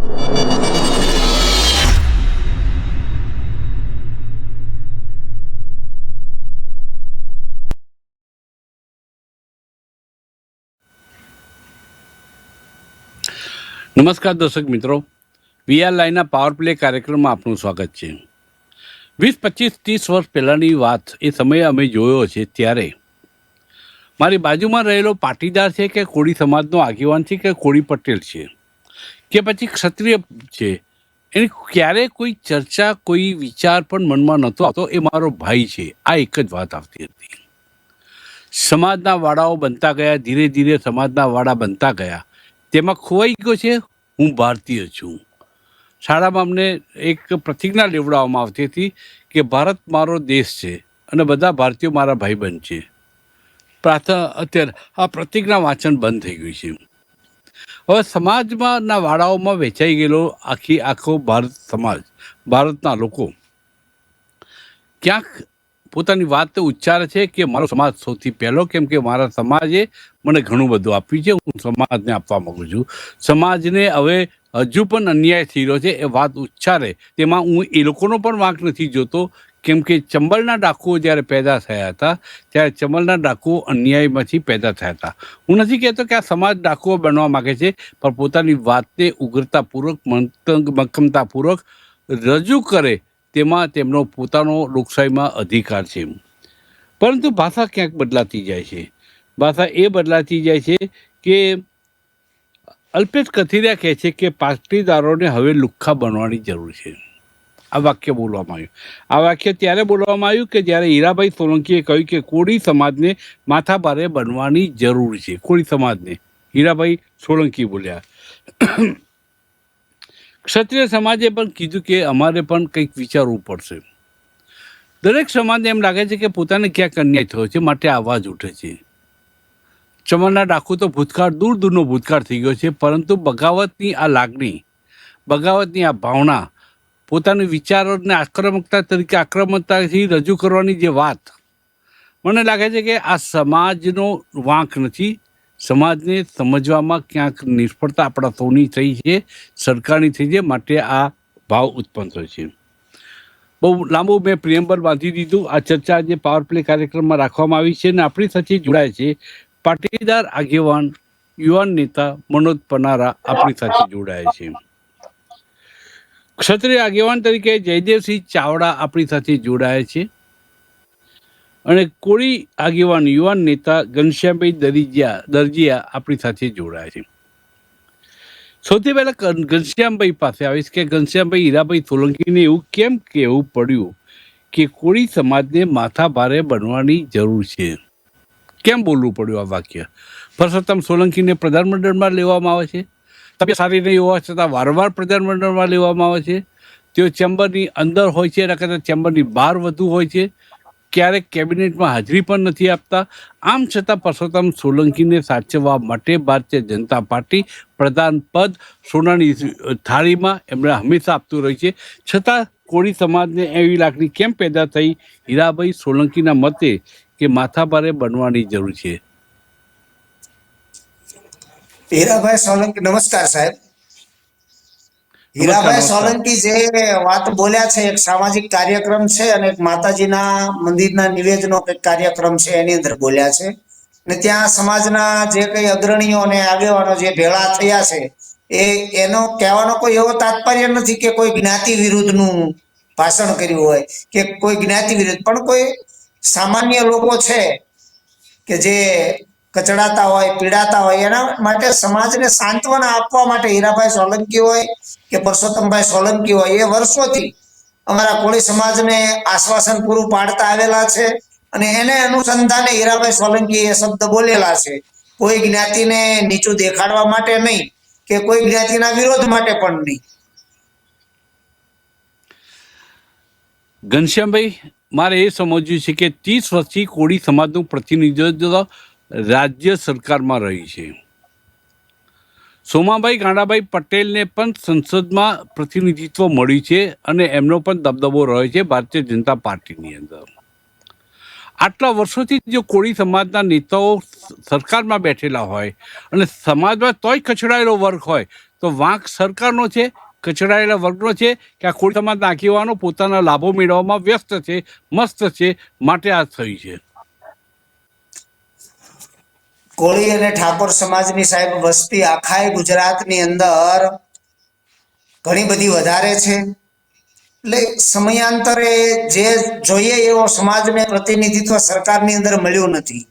નમસ્કાર દર્શક મિત્રો, વીઆર લાઈવના પાવર પ્લે કાર્યક્રમમાં આપનું સ્વાગત છે. 20-25-30 વર્ષ પહેલાંની વાત એ સમયે અમે જોયો છે. ત્યારે મારી બાજુમાં રહેલો પાટીદાર છે કે કોળી સમાજનો આગેવાન છે કે કોળી પટેલ છે કે પછી ક્ષત્રિય છે, એની ક્યારેય કોઈ ચર્ચા, કોઈ વિચાર પણ મનમાં નહોતો આવતો. એ મારો ભાઈ છે, આ એક જ વાત આવતી હતી. સમાજના વાડાઓ બનતા ગયા, ધીરે ધીરે સમાજના વાડા બનતા ગયા. તેમાં ખોવાઈ ગયો છે હું ભારતીય છું. શાળામાં અમને એક પ્રતિજ્ઞા લેવડાવવામાં આવતી હતી કે ભારત મારો દેશ છે અને બધા ભારતીયો મારા ભાઈબંધ છે. અત્યારે આ પ્રતિજ્ઞા વાંચન બંધ થઈ ગયું છે. હવે સમાજમાંના વાડાઓમાં વહેંચાઈ ગયેલો આખો ભારત સમાજ, ભારતના લોકો ક્યાંક પોતાની વાત ઉચ્ચારે છે કે મારો સમાજ સૌથી પહેલો, કેમ કે મારા સમાજે મને ઘણું બધું આપ્યું છે, હું સમાજને આપવા માગું છું. સમાજને હવે હજુ પણ અન્યાય થઈ રહ્યો છે એ વાત ઉચ્ચારે, તેમાં હું એ લોકોનો પણ વાંક નથી જોતો. કેમ કે ચંબલના ડાકુઓ જ્યારે પેદા થયા હતા ત્યારે ચંબલના ડાકુઓ અન્યાયમાંથી પેદા થયા હતા. હું નથી કહેતો કે આ સમાજ ડાકુઓ બનવા માગે છે, પણ પોતાની વાતને ઉગ્રતાપૂર્વક, મક્કમતાપૂર્વક રજૂ કરે તેમાં તેમનો પોતાનો લોકશાહીમાં અધિકાર છે. પરંતુ ભાષા ક્યાંક બદલાતી જાય છે. ભાષા એ બદલાતી જાય છે કે અલ્પેશ કથિરિયા કહે છે કે પાટીદારોને હવે લુખ્ખા બનવાની જરૂર છે. આ વાક્ય બોલવામાં આવ્યું. આ વાક્ય ત્યારે બોલવામાં આવ્યું કે જ્યારે હીરાભાઈ સોલંકીએ કહ્યું કે કોળી સમાજને માથાભારે બનવાની જરૂર છે. કોળી સમાજને હીરાભાઈ સોલંકી બોલ્યા. ક્ષત્રિય સમાજે પણ કીધું કે અમારે પણ કંઈક વિચારવું પડશે. દરેક સમાજને એમ લાગે છે કે પોતાને ક્યાંક અન્યાય થયો છે, માટે અવાજ ઉઠે છે. ચમનના ડાકુ તો ભૂતકાળ, દૂર દૂરનો ભૂતકાળ થઈ ગયો છે, પરંતુ બગાવતની આ લાગણી, બગાવતની આ ભાવના, પોતાની વિચારોને આક્રમકતાથી રજૂ કરવાની જે વાત, મને લાગે છે કે આ સમાજનો વાંક નથી. સમાજને સમજવામાં ક્યાંક નિષ્ફળતા આપણા સૌની થઈ છે, સરકારની થઈ છે, માટે આ ભાવ ઉત્પન્ન થયો છે. બહુ લાંબુ મેં પ્રિએમ્બલ બાંધી દીધું. આ ચર્ચા આજે પાવર પ્લે કાર્યક્રમમાં રાખવામાં આવી છે અને આપણી સાથે જોડાય છે પાટીદાર આગેવાન, યુવાન નેતા મનોજ પનારા આપણી સાથે જોડાય છે. ક્ષત્રિય આગેવાન તરીકે જયદેવસિંહ ચાવડા આપણી સાથે જોડાય છે અને કોળી આગેવાન, યુવાન નેતા ઘનશ્યામભાઈ દરજીયા આપણી સાથે જોડાય છે. સૌથી પહેલા ઘનશ્યામભાઈ પાસે આવીશ કે ઘનશ્યામભાઈ, હીરાભાઈ સોલંકીને એવું કેમ કહેવું પડ્યું કે કોળી સમાજને માથાભારે બનવાની જરૂર છે? કેમ બોલવું પડ્યું આ વાક્ય? પરસોત્તમ સોલંકીને પ્રધાનમંડળમાં લેવામાં આવે છે, તબિયત સારી નહીં હોવા છતાં વારંવાર પ્રધાનમંડળમાં લેવામાં આવે છે. તેઓ ચેમ્બરની અંદર હોય છે, એના કરતાં ચેમ્બરની બહાર વધુ હોય છે. ક્યારેક કેબિનેટમાં હાજરી પણ નથી આપતા. આમ છતાં પરસોત્તમ સોલંકીને સાચવવા માટે ભારતીય જનતા પાર્ટી પ્રધાન પદ સોનાની થાળીમાં એમણે હંમેશા આપતું રહ્યું છે. છતાં કોળી સમાજને એવી લાગણી કેમ પેદા થઈ હીરાભાઈ સોલંકીના મતે કે માથાભારે બનવાની જરૂર છે? હીરાભાઈ સોલંકી, નમસ્કાર સાહેબ. હીરાભાઈ સોલંકી જે વાત બોલ્યા છે, એક સામાજિક કાર્યક્રમ છે અને એક માતાજીના મંદિરના નિવેદનો એક કાર્યક્રમ છે, એની અંદર બોલ્યા છે. ને ત્યાં સમાજના જે કઈ અગ્રણીઓ અને આગેવાનો જે ભેળા થયા છે, એનો કહેવાનો કોઈ એવો તાત્પર્ય નથી કે કોઈ જ્ઞાતિ વિરુદ્ધનું ભાષણ કર્યું હોય કે કોઈ જ્ઞાતિ વિરુદ્ધ, પણ કોઈ સામાન્ય લોકો છે કે જે કચડાતા હોય, પીડાતા હોય, એના માટે સમાજને સાંત્વના આપવા માટે હીરાભાઈ સોલંકી હોય કે પરસોત્તમભાઈ સોલંકી હોય, એ વર્ષોથી અમારા કોળી સમાજને આશ્વાસન પૂરું પાડતા આવેલા છે અને એને અનુસંધાને હીરાભાઈ સોલંકી એ શબ્દ બોલેલા છે. કોઈ જ્ઞાતિને નીચું દેખાડવા માટે નહીં કે કોઈ જ્ઞાતિના વિરોધ માટે પણ નહીં. ઘનશ્યામભાઈ, મારે એ સમજવું છે કે 30 વર્ષથી કોળી સમાજનું પ્રતિનિધિત્વ રાજ્ય સરકારમાં રહી છે. સોમાભાઈ ગાંડાભાઈ પટેલને પણ સંસદમાં પ્રતિનિધિત્વ મળ્યું છે અને એમનો પણ દબદબો રહ્યો છે ભારતીય જનતા પાર્ટીની અંદર. આટલા વર્ષોથી જો કોળી સમાજના નેતાઓ સરકારમાં બેઠેલા હોય અને સમાજમાં તોય કચડાયેલો વર્ગ હોય, તો વાંક સરકારનો છે, કચડાયેલા વર્ગનો છે, કે આ કોળી સમાજના આગેવાનો પોતાના લાભો મેળવવામાં વ્યસ્ત છે, મસ્ત છે, માટે આ થયું છે? કોળી અને ઠાકોર સમાજની સાહેબ વસ્તી આખા ગુજરાતની અંદર ઘણી બધી વધારે છે. એટલે સમયાંતરે જે જોઈએ એવો સમાજને પ્રતિનિધિત્વ સરકારની અંદર મળ્યું નથી,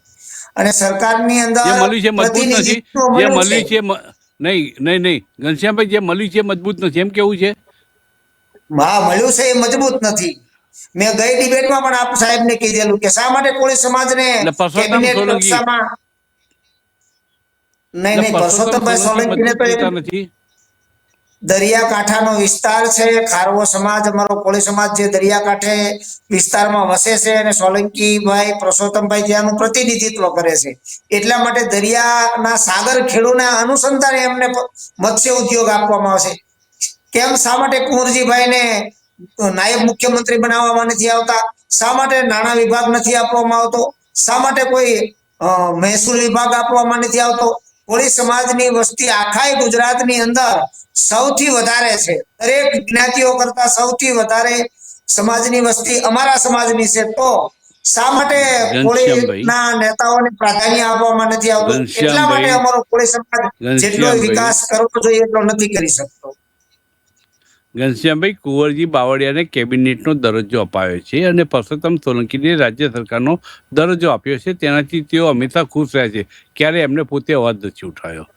અને સરકારની જે અંદર મળ્યું છે મજબૂત નથી, પ્રતિનિધિત્વ જે મળ્યું મળ્યું છે. છે નહીં ઘનશ્યામભાઈ, જે મળ્યું છે મજબૂત નથી, એમ કેવું છે? હા, મળ્યું છે એ મજબૂત નથી. મેં ગઈ ડિબેટમાં પણ આપ સાહેબને કીધેલું કે શા માટે કોળી સમાજને એટલે પરસોત્તમ કેબિનેટ સોલંકી, કક્ષામાં નહીં એટલે પરસોત્તમ પરસોત્તમભાઈ સોલંકી સોલંકીને મજબૂત તો નેતા નથી. દરિયાકાંઠાનો વિસ્તાર છે. ખારવો સમાજ, અમારો કોળી સમાજ જે દરિયાકાંઠે વિસ્તારમાં વસે છે, અને સોલંકીભાઈ પરસોત્તમભાઈ ત્યાંનું પ્રતિનિધિત્વ કરે છે. એટલા માટે દરિયાના સાગર ખેડૂના અનુસંધાને એમને મત્સ્ય ઉદ્યોગ આપવામાં આવશે. કેમ, શા માટે કુંવરજીભાઈને નાયબ મુખ્યમંત્રી બનાવવામાં નથી આવતા? શા માટે નાણાં વિભાગ નથી આપવામાં આવતો? શા માટે કોઈ મહેસૂલ વિભાગ આપવામાં નથી આવતો? કોળી સમાજની વસ્તી આખા ગુજરાતની અંદર સૌથી વધારે છે. દરેક જ્ઞાતિઓ કરતા સૌથી વધારે સમાજની વસ્તી અમારા સમાજની છે. તો શા માટે ઘનશ્યામભાઈ, કોળીના નેતાઓને પ્રાધાન્ય આપવામાં નથી આવતું? એટલા માટે ઘનશ્યામભાઈ, અમારો કોળી સમાજ જેટલો વિકાસ કરવો જોઈએ એટલો નથી કરી શકતો. ઘનશ્યામભાઈ, કુંવરજી બાવળિયાને કેબિનેટનો દરજ્જો અપાયો છે અને પરસોત્તમ સોલંકીને રાજ્ય સરકારનો દરજ્જો આપ્યો છે. તેનાથી તેઓ હંમેશા ખુશ રહ્યા છે, ક્યારે એમને પોતે અવાજ નથી ઉઠાવ્યો.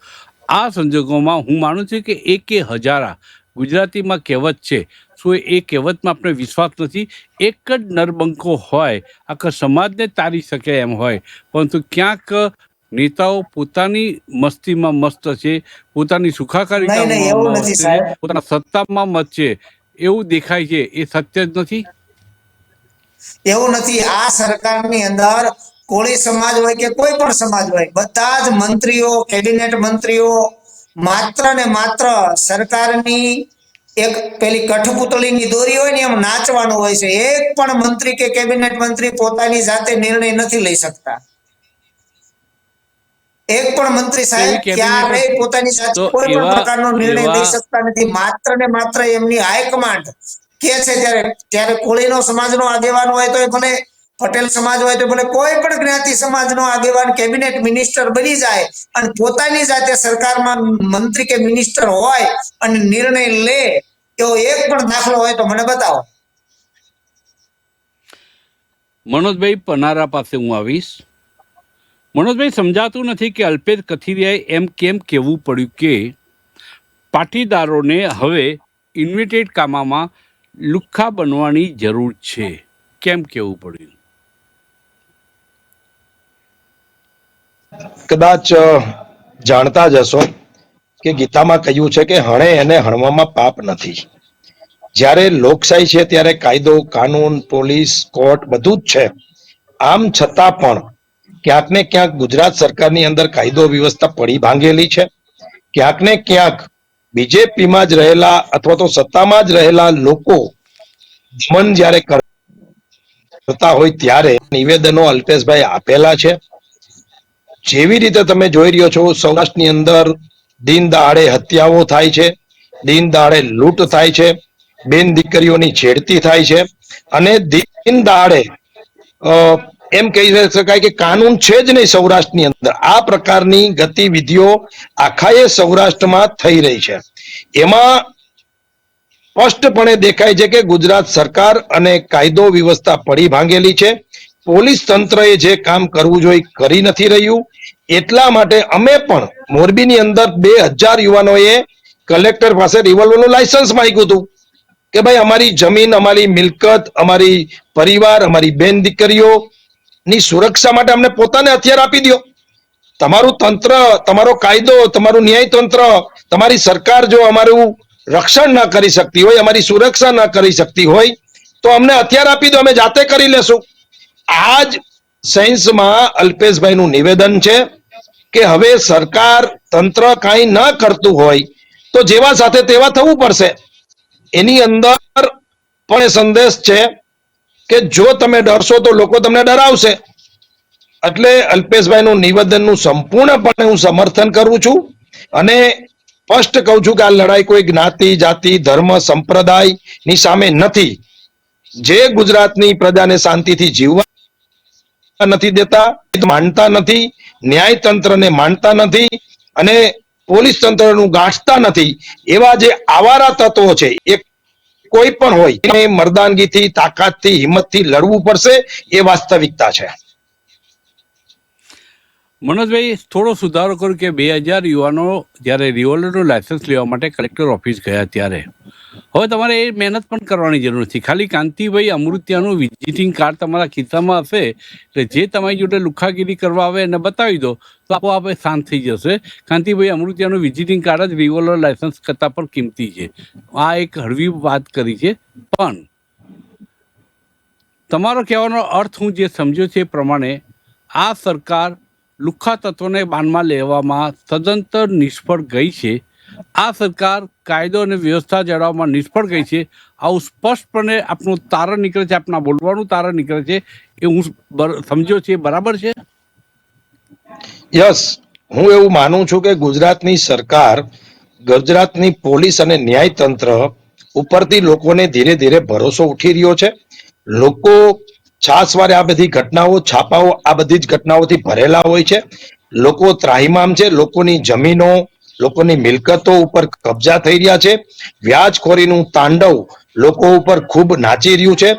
આ સંજોગોમાં હું માનું છું કે એકે હજારા ગુજરાતીમાં કહેવત છે, શું એ કહેવતમાં આપણે વિશ્વાસ નથી? એક જ નરબંકો હોય આખા સમાજને તારી શકે એમ હોય, પરંતુ ક્યાંક નેતાઓ પોતાની મસ્તીમાં મસ્ત છે, પોતાની સુખાકારીમાં મસ્ત છે, પોતાના સત્તામાં મત છે, એવું દેખાય છે. એ સત્ય જ નથી. એવું નથી. આ સરકારની અંદર કોળી સમાજ હોય કે કોઈ પણ સમાજ હોય, બધા જ મંત્રીઓ, કેબિનેટ મંત્રીઓ માત્ર ને માત્ર સરકારની એક પેલી કઠપુતળીની દોરી હોય ને એમ નાચવાનું હોય છે. એક પણ મંત્રી કે કેબિનેટ મંત્રી પોતાની જાતે નિર્ણય નથી લઈ શકતા. એક પણ મંત્રી સાહેબ ક્યારેય પોતાની જાતે કોઈ પણ પ્રકારનો નિર્ણય લઈ શકતા નથી. માત્ર ને માત્ર એમની હાઈકમાન્ડ કે છે ત્યારે કોળીનો સમાજનો આગેવાન હોય તો ભલે, પટેલ સમાજ હોય તો ભલે, કોઈ પણ જ્ઞાતિ સમાજનો આગેવાન કેબિનેટ મિનિસ્ટર બની જાય અને પોતાની જાતે સરકારમાં મંત્રી કે મિનિસ્ટર હોય અને નિર્ણય લે, એવો એક પણ દાખલો હોય તો મને બતાવો. મનોજભાઈ પનારા પાસે હું આવીશ. મનોજભાઈ, સમજાતું નથી કે અલ્પેશ કથિરિયાએ એમ કેમ કહેવું પડ્યું કે પાટીદારોને હવે ઇન્વિટેડ કામમાં લુખ્ખા બનવાની જરૂર છે? કેમ કહેવું પડ્યું? કદાચ જાણતા જ હશો કે ગીતામાં કહ્યું છે કે હણે એને હણવામાં પાપ નથી. જ્યારે લોકશાહી છે ત્યારે કાયદો, કાનૂન, પોલીસ, કોર્ટ બધું જ છે. આમ છતાં પણ ક્યાંક ને ક્યાંક ગુજરાત સરકારની અંદર કાયદો વ્યવસ્થા પડી ભાંગેલી છે. ક્યાંક ને ક્યાંક બીજેપીમાં જ રહેલા અથવા તો સત્તામાં જ રહેલા લોકો મન જ્યારે કરતા હોય ત્યારે નિવેદનો અલ્પેશભાઈ આપેલા છે. જેવી રીતે તમે જોઈ રહ્યો છો, સૌરાષ્ટ્રની અંદર દિન દહાડે હત્યાઓ થાય છે, દિન દહાડે લૂંટ થાય છે, બેન દીકરીઓની છેડતી થાય છે, અને દિન દહાડે એમ કહી શકાય કે કાનૂન છે જ નહીં સૌરાષ્ટ્રની અંદર. આ પ્રકારની ગતિવિધિઓ આખા સૌરાષ્ટ્રમાં થઈ રહી છે. એમાં સ્પષ્ટપણે દેખાય છે કે ગુજરાત સરકાર અને કાયદો વ્યવસ્થા પડી ભાંગેલી છે. પોલીસ તંત્રએ જે કામ કરવું જોઈએ કરી નથી રહ્યું. એટલા માટે અમે પણ મોરબીની અંદર 2000 યુવાનોએ કલેક્ટર પાસે રિવોલ્વરનું લાયસન્સ માંગ્યું હતું કે ભાઈ અમારી જમીન, અમારી મિલકત, અમારી પરિવાર, અમારી બેન દીકરીઓની સુરક્ષા માટે અમને પોતાને હથિયાર આપી દો. તમારું તંત્ર, તમારો કાયદો, તમારું ન્યાય તંત્ર, તમારી સરકાર જો અમારું રક્ષણ ના કરી શકતી હોય, અમારી સુરક્ષા ના કરી શકતી હોય તો અમને હથિયાર આપી દો, અમે જાતે કરી લેશું. આ જ સાયન્સમાં અલ્પેશભાઈનું નિવેદન છે કે હવે સરકાર તંત્ર કાંઈ ન કરતું હોય તો જેવા સાથે તેવા થવું પડશે. એની અંદર પણ સંદેશ છે કે જો તમે ડરશો તો લોકો તમને ડરાવશે. એટલે અલ્પેશભાઈનું નિવેદનનું સંપૂર્ણપણે હું સમર્થન કરું છું. અને સ્પષ્ટ કહું છું કે આ લડાઈ કોઈ જ્ઞાતિ જાતિ ધર્મ સંપ્રદાયની સામે નથી. જે ગુજરાતની પ્રજાને શાંતિથી જીવવા નથી દેતા, માનતા નથી, ન્યાયતંત્રને માનતા નથી અને પોલીસ તંત્રનું ગાંઠતા નથી, એવા જે આવારા તત્વો છે એ કોઈ પણ હોય એને મર્દાનગીથી, તાકાતથી, હિંમતથી લડવું પડશે. એ વાસ્તવિકતા છે. મનોજભાઈ, થોડો સુધારો કરું કે 2000 યુવાનો જ્યારે રિવોલ્વરનું લાયસન્સ લેવા માટે કલેક્ટર ઓફિસ ગયા ત્યારે હવે તમારે એ મહેનત પણ કરવાની જરૂર નથી. ખાલી કાંતિભાઈ અમૃતિયાનું વિઝિટિંગ કાર્ડ તમારા ખિસ્સામાં હશે એટલે જે તમારી જોડે લુખાગીરી કરવા આવે એને બતાવી દો તો આપોઆપ શાંત થઈ જશે. કાંતિભાઈ અમૃતિયાનું વિઝિટિંગ કાર્ડ જ રિવોલ્વર લાયસન્સ કરતાં પણ કિંમતી છે. આ એક હળવી વાત કરી છે, પણ તમારો કહેવાનો અર્થ હું જે સમજ્યો છે એ પ્રમાણે આ સરકાર લુખ્ખા તત્વોને બાનમાં લેવામાં સદંતર નિષ્ફળ ગઈ છે. આ સરકાર કાયદો અને વ્યવસ્થા જાળવવામાં નિષ્ફળ ગઈ છે. આવું સ્પષ્ટપણે આપનું તારણ નીકળે છે, આપના બોલવાનું તારણ નીકળે છે. એ હું સમજ્યો છે, બરાબર છે? યસ, હું એવું માનું છું કે ગુજરાતની સરકાર, ગુજરાતની પોલીસ અને ન્યાયતંત્ર ઉપરથી લોકોને ધીરે ધીરે ભરોસો ઉઠી રહ્યો છે. લોકો છાસવારે આ બધી ઘટનાઓ, છાપાઓ આ બધી જ ઘટનાઓથી ભરેલા હોય છે. લોકો ત્રાહિમામ છે. લોકોની જમીનો, લોકોની મિલકતો ઉપર કબજા થઈ રહ્યા છે. વ્યાજખોરીનું તાંડવ લોકો ઉપર ખૂબ નાચી રહ્યું છે.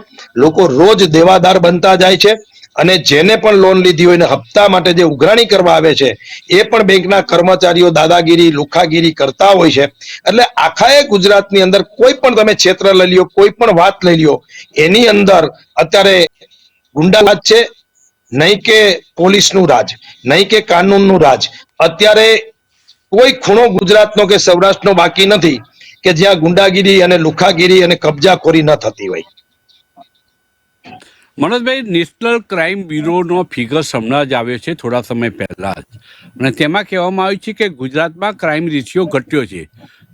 લોકો રોજ દેવાદાર બનતા જાય છે અને જેને પણ લોન લીધી હોય ને હપ્તા માટે જે ઉઘરાણી કરવા આવે છે એ પણ બેંકના કર્મચારીઓ દાદાગીરી, લુખાગીરી કરતા હોય છે. એટલે આખા ગુજરાતની અંદર કોઈ પણ તમે ક્ષેત્ર લઈ લ્યો, કોઈ પણ વાત લઈ લ્યો, એની અંદર અત્યારે ગુંડારાજ છે. નહીં કે પોલીસનું રાજ, નહીં કે કાનૂનનું રાજ. અત્યારે કોઈ ખૂણો ગુજરાતનો કે સૌરાષ્ટ્રનો બાકી નથી કે જ્યાં ગુંડાગીરી અને લુખાગીરી અને કબજાખોરી ન થતી હોય. મનોજભાઈ, નેશનલ ક્રાઇમ બ્યુરોનો ફિગર્સ હમણાં જ આવ્યો છે થોડા સમય પહેલા જ, અને તેમાં કહેવામાં આવ્યું છે કે ગુજરાતમાં ક્રાઇમ રેશિયો ઘટ્યો છે.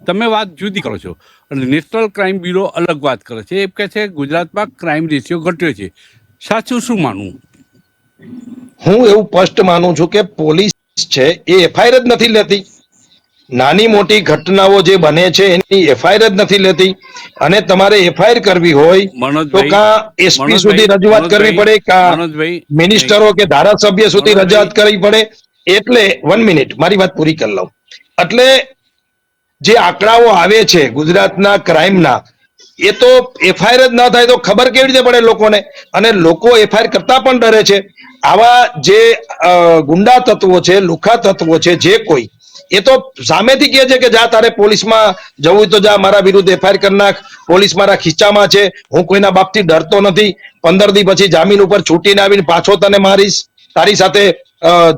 તમે વાત જુદી કરો છો અને નેશનલ ક્રાઇમ બ્યુરો અલગ વાત કરે છે. એ કહે છે ગુજરાતમાં ક્રાઇમ રેશિયો ઘટ્યો છે. સાચું શું માનવું? હું એવું સ્પષ્ટ માનું છું કે પોલીસ છે એ એફઆઈઆર જ નથી લેતી. નાની મોટી ઘટનાઓ જે બને છે એની એફઆઈઆર જ નથી લેતી. અને તમારે એફઆઈઆર કરવી હોય તો કાં એસપી સુધી રજૂઆત કરવી પડે, કાં મિનિસ્ટરો કે ધારાસભ્ય સુધી રજૂઆત કરવી પડે. એટલે 1 મિનિટ મારી વાત પૂરી કરી લઉં. એટલે જે આંકડાઓ આવે છે ગુજરાતના ક્રાઇમના, એ તો એફઆઈઆર જ ના થાય તો ખબર કેવી રીતે પડે લોકોને? અને લોકો એફઆઈઆર કરતા પણ ડરે છે. આવા જે ગુંડા તત્વો છે, લુખા તત્વો છે, જે કોઈ, એ તો સામેથી કહે છે કે જા તારે પોલીસમાં જવું હોય તો જા, મારા વિરુદ્ધ એફઆઈઆર કરી નાખ, પોલીસ મારા ખીચામાં છે, હું કોઈના બાપથી ડરતો નથી, 15 દી પછી જામીન ઉપર છૂટીને આવીને પાછો તને મારીશ, તારી સાથે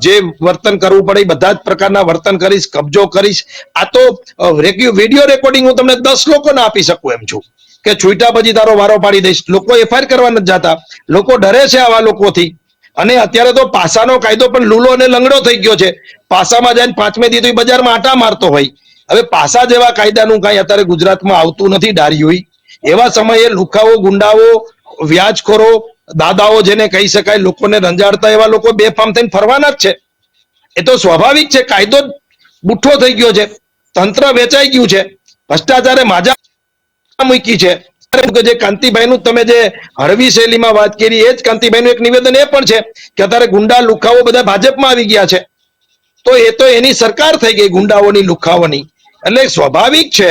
જે વર્તન કરવું પડે એ બધા જ પ્રકારના વર્તન કરીશ, કબજો કરીશ. આ તો વિડીયો રેકોર્ડિંગ હું તમને 10 લોકોને આપી શકું એમ છું કે છૂટા પછી તારો વારો પાડી દઈશ. લોકો એફઆઈઆર કરવા નથી જતા, લોકો ડરે છે આવા લોકોથી. અને અત્યારે તો પાસાનો કાયદો પણ લૂલો અને લંગડો થઈ ગયો છે. પાસામાં જઈને 5મે દી તો બજારમાં આટા મારતો હોય. હવે પાસા જેવા કાયદાનું કાંઈ અત્યારે ગુજરાતમાં આવતું નથી ડાર્યું. એવા સમયે લુખાઓ, ગુંડાઓ, વ્યાજખોરો, દાદાઓ જેને કહી શકાય, લોકોને રંજાડતા એવા લોકો બેફામ થઈને ફરવાના જ છે. એ તો સ્વાભાવિક છે. કાયદો બુઠ્ઠો થઈ ગયો છે, તંત્ર વેચાઈ ગયું છે, ભ્રષ્ટાચારે માજા મૂકી છે. જે કાંતિભાઈનું તમે જે હળવી શૈલીમાં વાત કરી, એ જ કાંતિભાઈનું એક નિવેદન એ પણ છે કે અત્યારે ગુંડા લુખાઓ બધા ભાજપમાં આવી ગયા છે. તો એ તો એની સરકાર થઈ ગઈ ગુંડાઓની, લુખાઓની. એટલે સ્વાભાવિક છે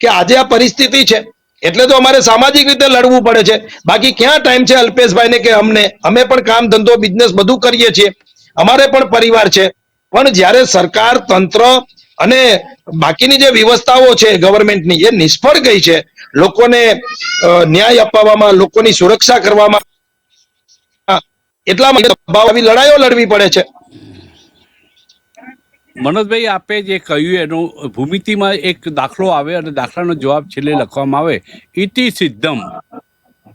કે આજે આ પરિસ્થિતિ છે. એટલે તો અમારે સામાજિક રીતે લડવું પડે છે. બાકી ક્યાં ટાઈમ છે અલ્પેશભાઈને કે અમને? અમે પણ કામ ધંધો બિઝનેસ બધું કરીએ છીએ, અમારે પણ પરિવાર છે. પણ જ્યારે સરકાર, તંત્ર અને બાકીની જે વ્યવસ્થાઓ છે ગવર્મેન્ટની, એ નિષ્ફળ ગઈ છે લોકોને ન્યાય અપાવવામાં, લોકોની સુરક્ષા કરવામાં, એટલા માટે આવી લડાઈઓ લડવી પડે છે. મનોજભાઈ, આપે જે કહ્યું એનું ભૂમિતિમાં એક દાખલો આવે અને દાખલાનો જવાબ છેલ્લે લખવામાં આવે, ઇતિ સિદ્ધમ.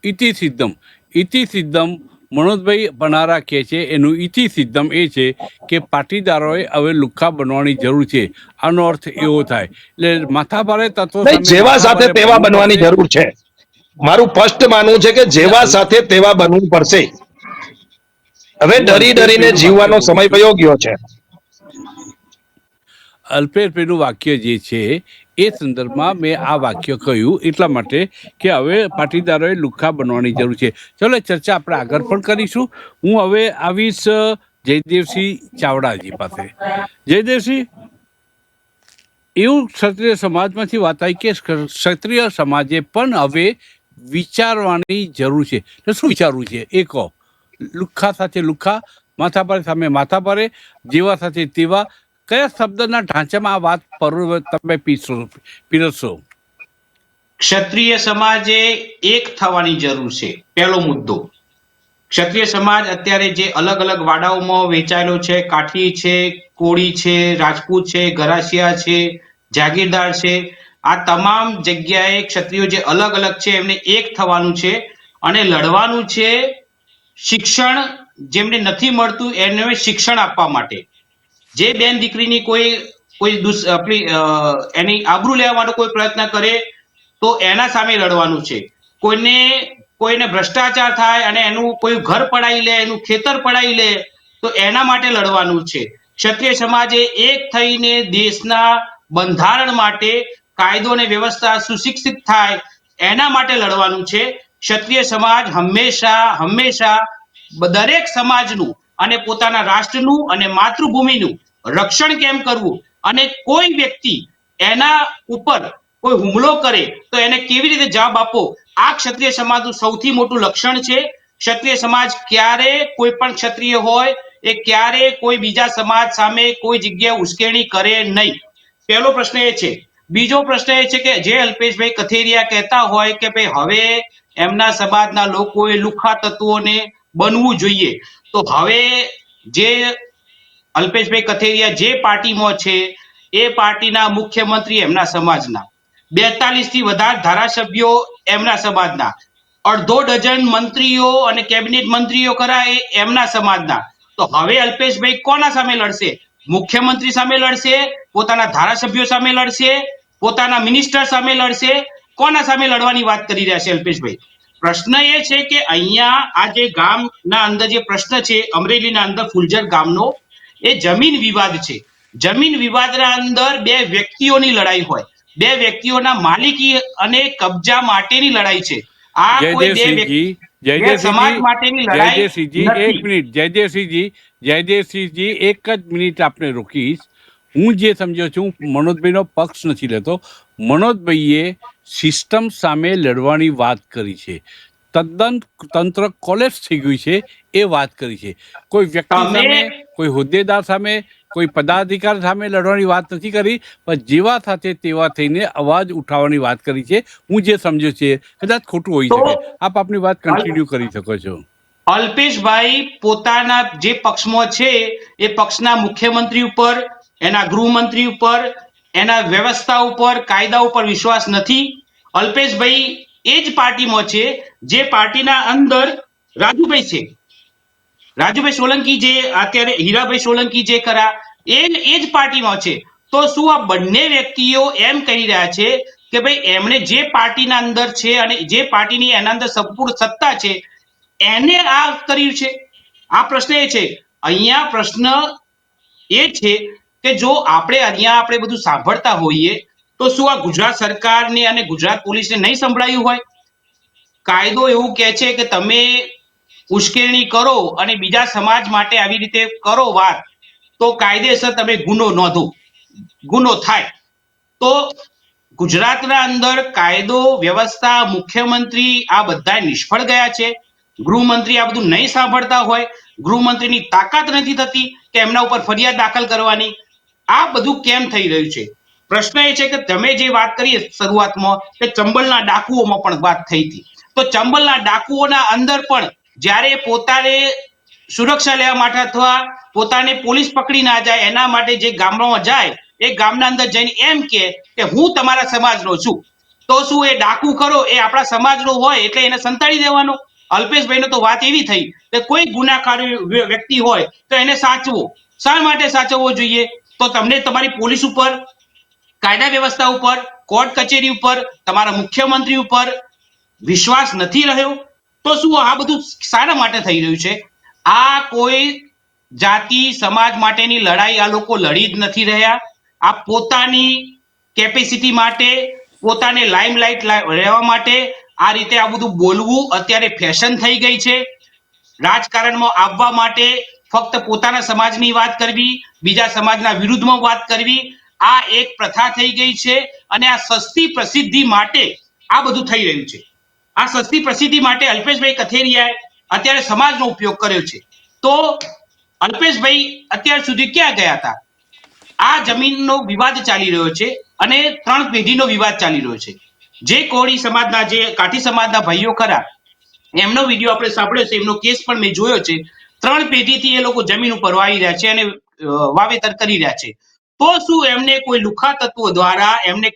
ઇતિ સિદ્ધમ. ઇતિ સિદ્ધમ મનોજભાઈ બનારા કહે છે, એનું ઇતિ સિદ્ધમ એ છે કે પાટીદારોએ હવે લુખ્ખા બનવાની જરૂર છે. આનો અર્થ એવો થાય. એટલે માથાભારે તત્વો જેવા સાથે તેવા બનવાની જરૂર છે. મારું સ્પષ્ટ માનવું છે કે જેવા સાથે તેવા બનવું પડશે. હવે ડરી ડરીને જીવવાનો સમય વયો ગયો છે. અલ્પેશભાઈનું વાક્ય જે છે એ સંદર્ભમાં મેં આ વાક્ય કહ્યું એટલા માટે કે હવે પાટીદારોએ લુખ્ખા બનવાની જરૂર છે. ચલો ચર્ચા આપણે આગળ પણ કરીશું. હું હવે આવીશ જયદેવસિંહ ચાવડાજી પાસે. જયદેવસિંહ, એવું ક્ષત્રિય સમાજમાંથી વાત આવી કે ક્ષત્રિય સમાજે પણ હવે વિચારવાની જરૂર છે. તો શું વિચારવું છે એ કહો. લુખ્ખા સાથે લુખ્ખા, માથાભારે સામે માથાભારે, જેવા સાથે તેવા, કયા શબ્દના ઢાંચામાં આ વાત પર તમે પીરસશો? ક્ષત્રિય સમાજે એક થવાની જરૂર છે. પહેલો મુદ્દો, ક્ષત્રિય સમાજ અત્યારે જે અલગ અલગ વાડાઓમાં વહેંચાયેલો છે, કાઠી છે, કોળી છે, રાજપૂત છે, ગરાસિયા છે, જાગીરદાર છે, આ તમામ જગ્યાએ ક્ષત્રિયો જે અલગ અલગ છે એમને એક થવાનું છે અને લડવાનું છે શિક્ષણ જેમને નથી મળતું એને શિક્ષણ આપવા માટે. જે બેન દીકરીની કોઈ એની આબરૂ લેવા માટે કોઈ પ્રયત્ન કરે તો એના સામે લડવાનું છે. કોઈને ભ્રષ્ટાચાર થાય અને એનું કોઈ ઘર પડાવી લે, એનું ખેતર પડાવી લે તો એના માટે લડવાનું છે. ક્ષત્રિય સમાજે એક થઈને દેશના બંધારણ માટે, કાયદો અને વ્યવસ્થા સુશિક્ષિત થાય એના માટે લડવાનું છે. ક્ષત્રિય સમાજ હંમેશા દરેક સમાજનું અને પોતાના રાષ્ટ્રનું અને માતૃભૂમિનું રક્ષણ કેમ કરવું અને કોઈ વ્યક્તિ એના ઉપર કોઈ હુમલો કરે તો એને કેવી રીતે જવાબ આપવો, આ ક્ષત્રિય સમાજનું સૌથી મોટું લક્ષણ છે. ક્ષત્રિય સમાજ ક્યારે કોઈ પણ ક્ષત્રિય હોય એ ક્યારે કોઈ બીજા સમાજ સામે કોઈ જગ્યાએ ઉશ્કેરણી કરે નહીં. પહેલો પ્રશ્ન એ છે. બીજો પ્રશ્ન એ છે કે જે અલ્પેશભાઈ કથેરિયા કહેતા હોય કે ભાઈ હવે એમના સમાજના લોકોએ લુખ્ખા તત્વોને બનવું જોઈએ, તો હવે જે અલ્પેશભાઈ કથેરિયા જે પાર્ટીમાં છે એ પાર્ટીના મુખ્યમંત્રી એમના સમાજના, 42 થી વધારે ધારાસભ્યો એમના સમાજના, અડધો ડઝન મંત્રીઓ અને કેબિનેટ મંત્રીઓ ખરા એ એમના સમાજના. તો હવે અલ્પેશભાઈ કોના સામે લડશે? મુખ્યમંત્રી સામે લડશે, પોતાના ધારાસભ્યો સામે લડશે, પોતાના મિનિસ્ટર સામે લડશે? કોના સામે લડવાની વાત કરી રહ્યા છે અલ્પેશભાઈ? પ્રશ્ન એ છે કે અહીંયા આ જે ગામના અંદર જે પ્રશ્ન છે અમરેલીના અંદર ફુલજર ગામનો, એ જમીન વિવાદ છે. જમીન વિવાદના અંદર બે વ્યક્તિઓની લડાઈ હોય, બે વ્યક્તિઓના માલિકી અને કબજા માટેની લડાઈ છે. આ કોઈ બે સમાજ માટેની લડાઈ જયદેવસિંહજી, એક નથી. મિનિટ. જયદેવસિંહજી, એક જ મિનિટ આપને રોકીશ. હું જે સમજ્યો છું, મનોજભાઈનો પક્ષ નથી લેતો. મનોજભાઈએ સિસ્ટમ સામે લડવાની વાત કરી છે. તદ્દન તંત્ર કોલેપ્સ થઈ ગયું છે એ વાત કરી છે. કોઈ વ્યક્તિ સામે, કોઈ હોદ્દેદાર સામે, કોઈ પદાધિકાર સામે લડવાની વાત નથી કરી, પણ જેવા સાથે તેવા થઈને અવાજ ઉઠાવવાની વાત કરી છે. હું જે સમજ્યો છે, કદાચ ખોટું હોઈ શકે. આપ આપની વાત કન્ટિન્યુ કરી શકો છો. અલ્પેશભાઈ પોતાના જે પક્ષમાં છે એ પક્ષના મુખ્યમંત્રી ઉપર, એના ગૃહમંત્રી ઉપર, એના વ્યવસ્થા ઉપર, કાયદા ઉપર વિશ્વાસ નથી. અલ્પેશભાઈ એ જ પાર્ટીમાં છે જે પાર્ટીના અંદર રાજુભાઈ છે. રાજુભાઈ સોલંકી જે અત્યારે હીરાભાઈ સોલંકી જે ખરા એ જ પાર્ટીમાં છે. તો શું આ બંને વ્યક્તિઓ એમ કહી રહ્યા છે કે ભાઈ એમણે જે પાર્ટીના અંદર છે અને જે પાર્ટીની એના અંદર સંપૂર્ણ સત્તા છે એને આ કર્યું છે? આ પ્રશ્ન એ છે. અહીંયા પ્રશ્ન એ છે કે જો આપણે બધું સાંભળતા હોઈએ તો શું આ ગુજરાત સરકારને અને ગુજરાત પોલીસને નહીં સંભળાયું હોય? કાયદો એવું કહે છે કે તમે ઉશ્કેરણી કરો અને બીજા સમાજ માટે આવી રીતે કરો વાત, તો કાયદેસર તમે ગુનો નોંધો, ગુનો થાય. તો ગુજરાતના અંદર કાયદો વ્યવસ્થા, મુખ્યમંત્રી આ બધા નિષ્ફળ ગયા છે. ગૃહમંત્રી આ બધું નહીં સાંભળતા હોય, ગૃહમંત્રીની તાકાત નથી થતી કે એમના ઉપર ફરિયાદ દાખલ કરવાની. આ બધું કેમ થઈ રહ્યું છે? પ્રશ્ન એ છે કે તમે જે વાત કરી શરૂઆતમાં કે ચંબલના ડાકુઓમાં પણ વાત થઈ હતી, તો ચંબલના ડાકુઓના અંદર પણ જ્યારે પોતાને સુરક્ષા લેવા માટે અથવા પોતાને પોલીસ પકડી ના જાય એના માટે જે ગામડામાં જાય, એ ગામના અંદર જઈને એમ કે હું તમારા સમાજનો છું, તો શું એ ડાકુ ખરો એ આપણા સમાજનો હોય એટલે એને સંતાડી દેવાનો? અલ્પેશભાઈનો તો વાત એવી થઈ કે કોઈ ગુનાકાર વ્યક્તિ હોય તો એને સાચવો. શા માટે સાચવવો જોઈએ? તો તમને તમારી પોલીસ ઉપર, કાયદા વ્યવસ્થા ઉપર, કોર્ટ કચેરી ઉપર, તમારા મુખ્યમંત્રી ઉપર વિશ્વાસ નથી રહ્યો? તો શું આ બધું શાના માટે થઈ રહ્યું છે? આ કોઈ જાતિ સમાજ માટેની લડાઈ આ લોકો લડી જ નથી રહ્યા. આ પોતાની કેપેસિટી માટે, પોતાને લાઇમલાઇટ રહેવા માટે આ રીતે આ બધું બોલવું અત્યારે ફેશન થઈ ગઈ છે. રાજકારણમાં આવવા માટે ફક્ત પોતાના સમાજની વાત કરવી, બીજા સમાજના વિરુદ્ધમાં વાત કરવી, આ એક પ્રથા થઈ ગઈ છે. અને આ સસ્તી પ્રસિદ્ધિ માટે આ બધું થઈ રહ્યું છે. આ સસ્તી પ્રસિદ્ધિ માટે અલ્પેશભાઈ કથેરિયાએ અત્યારે સમાજનો ઉપયોગ કર્યો છે. તો અલ્પેશભાઈ અત્યાર સુધી ક્યાં ગયા હતા? આ જમીનનો વિવાદ ચાલી રહ્યો છે અને 3 પેઢીનો વિવાદ ચાલી રહ્યો છે. જે કોળી સમાજના, જે કાઠી સમાજના ભાઈઓ ખરા, એમનો વિડીયો આપણે સાંભળ્યો છે, એમનો કેસ પણ મેં જોયો છે. 3 પેઢીથી એ લોકો જમીન ઉપર વાવી રહ્યા છે અને વાવેતર કરી રહ્યા છે. તો શું એમને કોઈ લુખા તત્વો દ્વારા એમને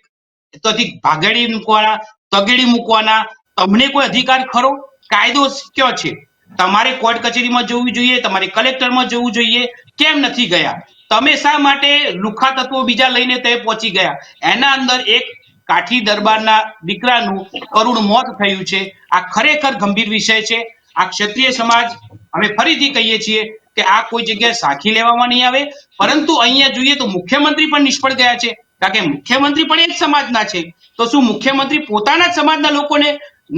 ત્યાંથી ભાગેડી મૂકવાના, તગેડી મૂકવાના તમને કોઈ અધિકાર ખરો? કાયદો કયો છે? તમારે કોર્ટ કચેરીમાં જવું જોઈએ, તમારે કલેક્ટરમાં જવું જોઈએ, કેમ નથી ગયા? તમે શા માટે લુખા તત્વો બીજા લઈને તે પહોંચી ગયા? એના અંદર એક કાઠી દરબારના દીકરાનું કરુણ મોત થયું છે. આ ખરેખર ગંભીર વિષય છે. આ ક્ષત્રિય સમાજ, અમે ફરીથી કહીએ છીએ કે આ કોઈ જગ્યાએ સાખી લેવામાં નહીં આવે. પરંતુ અહીંયા જોઈએ તો મુખ્યમંત્રી પણ નિષ્ફળ ગયા છે, કારણ કે મુખ્યમંત્રી પણ એ જ સમાજના છે. તો શું મુખ્યમંત્રી પોતાના જ સમાજના લોકોને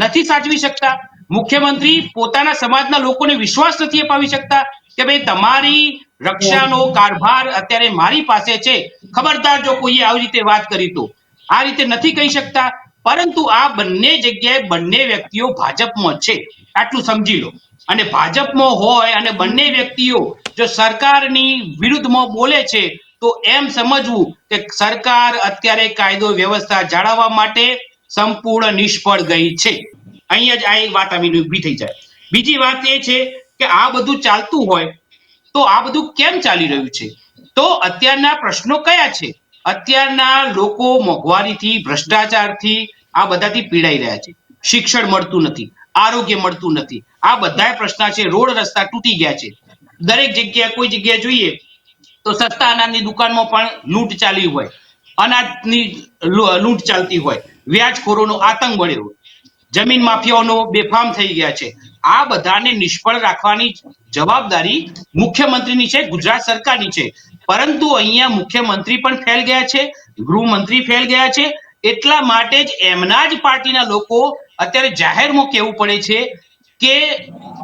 નથી સાચવી શકતા? મુખ્યમંત્રી પોતાના સમાજના લોકોને વિશ્વાસ નથી અપાવી શકતા કે ભાઈ તમારી રક્ષાનો કારભાર અત્યારે મારી પાસે છે, ખબરદાર જો કોઈએ આવી રીતે વાત કરી તો? આ રીતે નથી કહી શકતા. પરંતુ આ બંને જગ્યાએ બંને વ્યક્તિઓ ભાજપમાં છે, આટલું સમજી લો. અને ભાજપમાં હોય અને બંને વ્યક્તિઓ જો સરકારની વિરુદ્ધમાં બોલે છે તો એમ સમજવું કે સરકાર અત્યારે કાયદો વ્યવસ્થા જાળવવા માટે સંપૂર્ણ નિષ્ફળ ગઈ છે. અહીંયા જ આ એક વાત આવીને ઊભી થઈ જાય. બીજી વાત એ છે કે આ બધું ચાલતું હોય તો આ બધું કેમ ચાલી રહ્યું છે? તો અત્યારના પ્રશ્નો કયા છે? અત્યારના લોકો મોંઘવારીથી, ભ્રષ્ટાચારથી, આ બધાથી પીડાઈ રહ્યા છે. શિક્ષણ મળતું નથી, આરોગ્ય મળતું નથી, આ બધા પ્રશ્ન છે. રોડ રસ્તા તૂટી ગયા છે. દરેક જગ્યાએ કોઈ જગ્યાએ જોઈએ તો સસ્તા અનાજની દુકાનમાં પણ લૂંટ ચાલી હોય, અનાજની લૂંટ ચાલતી હોય, વ્યાજખોરોનો આતંક મળ્યો હોય, જમીન માફિયાઓનો બેફામ થઈ ગયા છે. આ બધાને નિષ્ફળ રાખવાની જવાબદારી મુખ્યમંત્રીની છે, ગુજરાત સરકારની છે. પરંતુ અહીંયા મુખ્યમંત્રી પણ ફેલ ગયા છે, ગૃહમંત્રી ફેલ ગયા છે. એટલા માટે જ એમના જ પાર્ટીના લોકો અત્યારે જાહેરમાં કહેવું પડે છે કે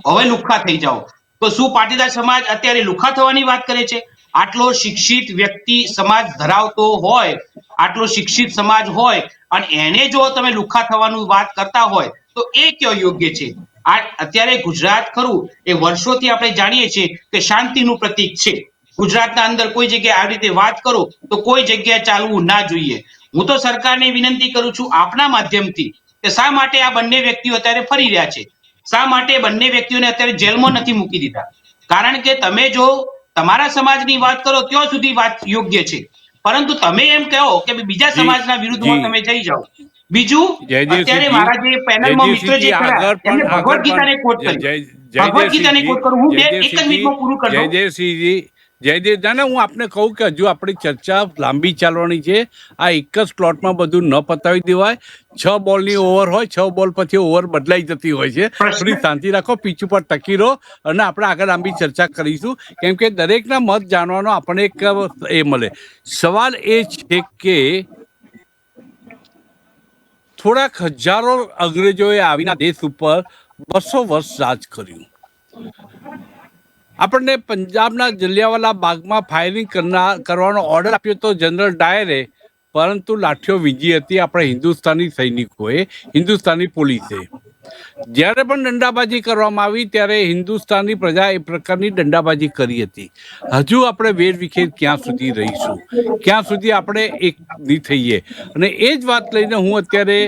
હવે લુખ્ખા થઈ જાઓ. તો શું પાટીદાર સમાજ અત્યારે લુખ્ખા થવાની વાત કરે છે? આટલો શિક્ષિત વ્યક્તિ સમાજ ધરાવતો હોય, આટલો શિક્ષિત સમાજ હોય અને એને જો તમે લુખ્ખા થવાનું વાત કરતા હોય તો એ કયો યોગ્ય છે? આ અત્યારે ગુજરાત ખરું એ વર્ષોથી આપણે જાણીએ છીએ કે શાંતિનું પ્રતીક છે. ગુજરાતના અંદર કોઈ જગ્યાએ આવી રીતે વાત કરો તો કોઈ જગ્યાએ ચાલવું ના જોઈએ. હું તો સરકારને વિનંતી કરું છું આપના માધ્યમથી કે શા માટે આ બંને વ્યક્તિઓ અત્યારે ફરી રહ્યા છે? શા માટે બંને વ્યક્તિઓને અત્યારે જેલમાં નથી મૂકી દીધા? કારણ કે તમે જો તમારા સમાજની વાત કરો ત્યાં સુધી વાત યોગ્ય છે, પરંતુ તમે એમ કહો કે બીજા સમાજના વિરુદ્ધમાં તમે જઈ જાઓ. બીજું અત્યારે મારા જે પેનલમાં મિત્ર જે ખરા એમને ભગવદ ગીતાને કોટ કરી, ભગવદ ગીતાને કોટ કરું હું એક જ મિનિટમાં પૂરું કરી દઉં. જયદેવસિંહજી, જયદેવ, ના હું આપને કહું કે હજુ આપણી ચર્ચા લાંબી ચાલવાની છે. આ એક જ સ્લોટમાં બધું ન પતાવી દેવાય. 6 બોલની ઓવર હોય, 6 બોલ પછી ઓવર બદલાઈ જતી હોય છે. થોડી શાંતિ રાખો, પીચ ઉપર ટકી રહો અને આપણે આગળ લાંબી ચર્ચા કરીશું. કેમ કે દરેકના મત જાણવાનો આપણને એક એ મળે. સવાલ એ છે કે થોડાક હજારો અંગ્રેજોએ આવીને દેશ ઉપર 200 વર્ષ રાજ કર્યું. આપણને પંજાબના જલિયાવાલા બાગમાં ફાયરિંગ કરવાનો ઓર્ડર આપ્યો હતો જનરલ ડાયરે, પરંતુ લાઠીઓ વીજી હતી આપણે હિન્દુસ્તાની સૈનિકોએ, હિન્દુસ્તાની પોલીસે. જ્યારે પણ દંડાબાજી કરવામાં આવી ત્યારે હિન્દુસ્તાની પ્રજા એ પ્રકારની દંડાબાજી કરી હતી. હજુ આપણે વેરવિખેર ક્યાં સુધી રહીશું? ક્યાં સુધી આપણે એક નહીં થઈએ? અને એ જ વાત લઈને હું અત્યારે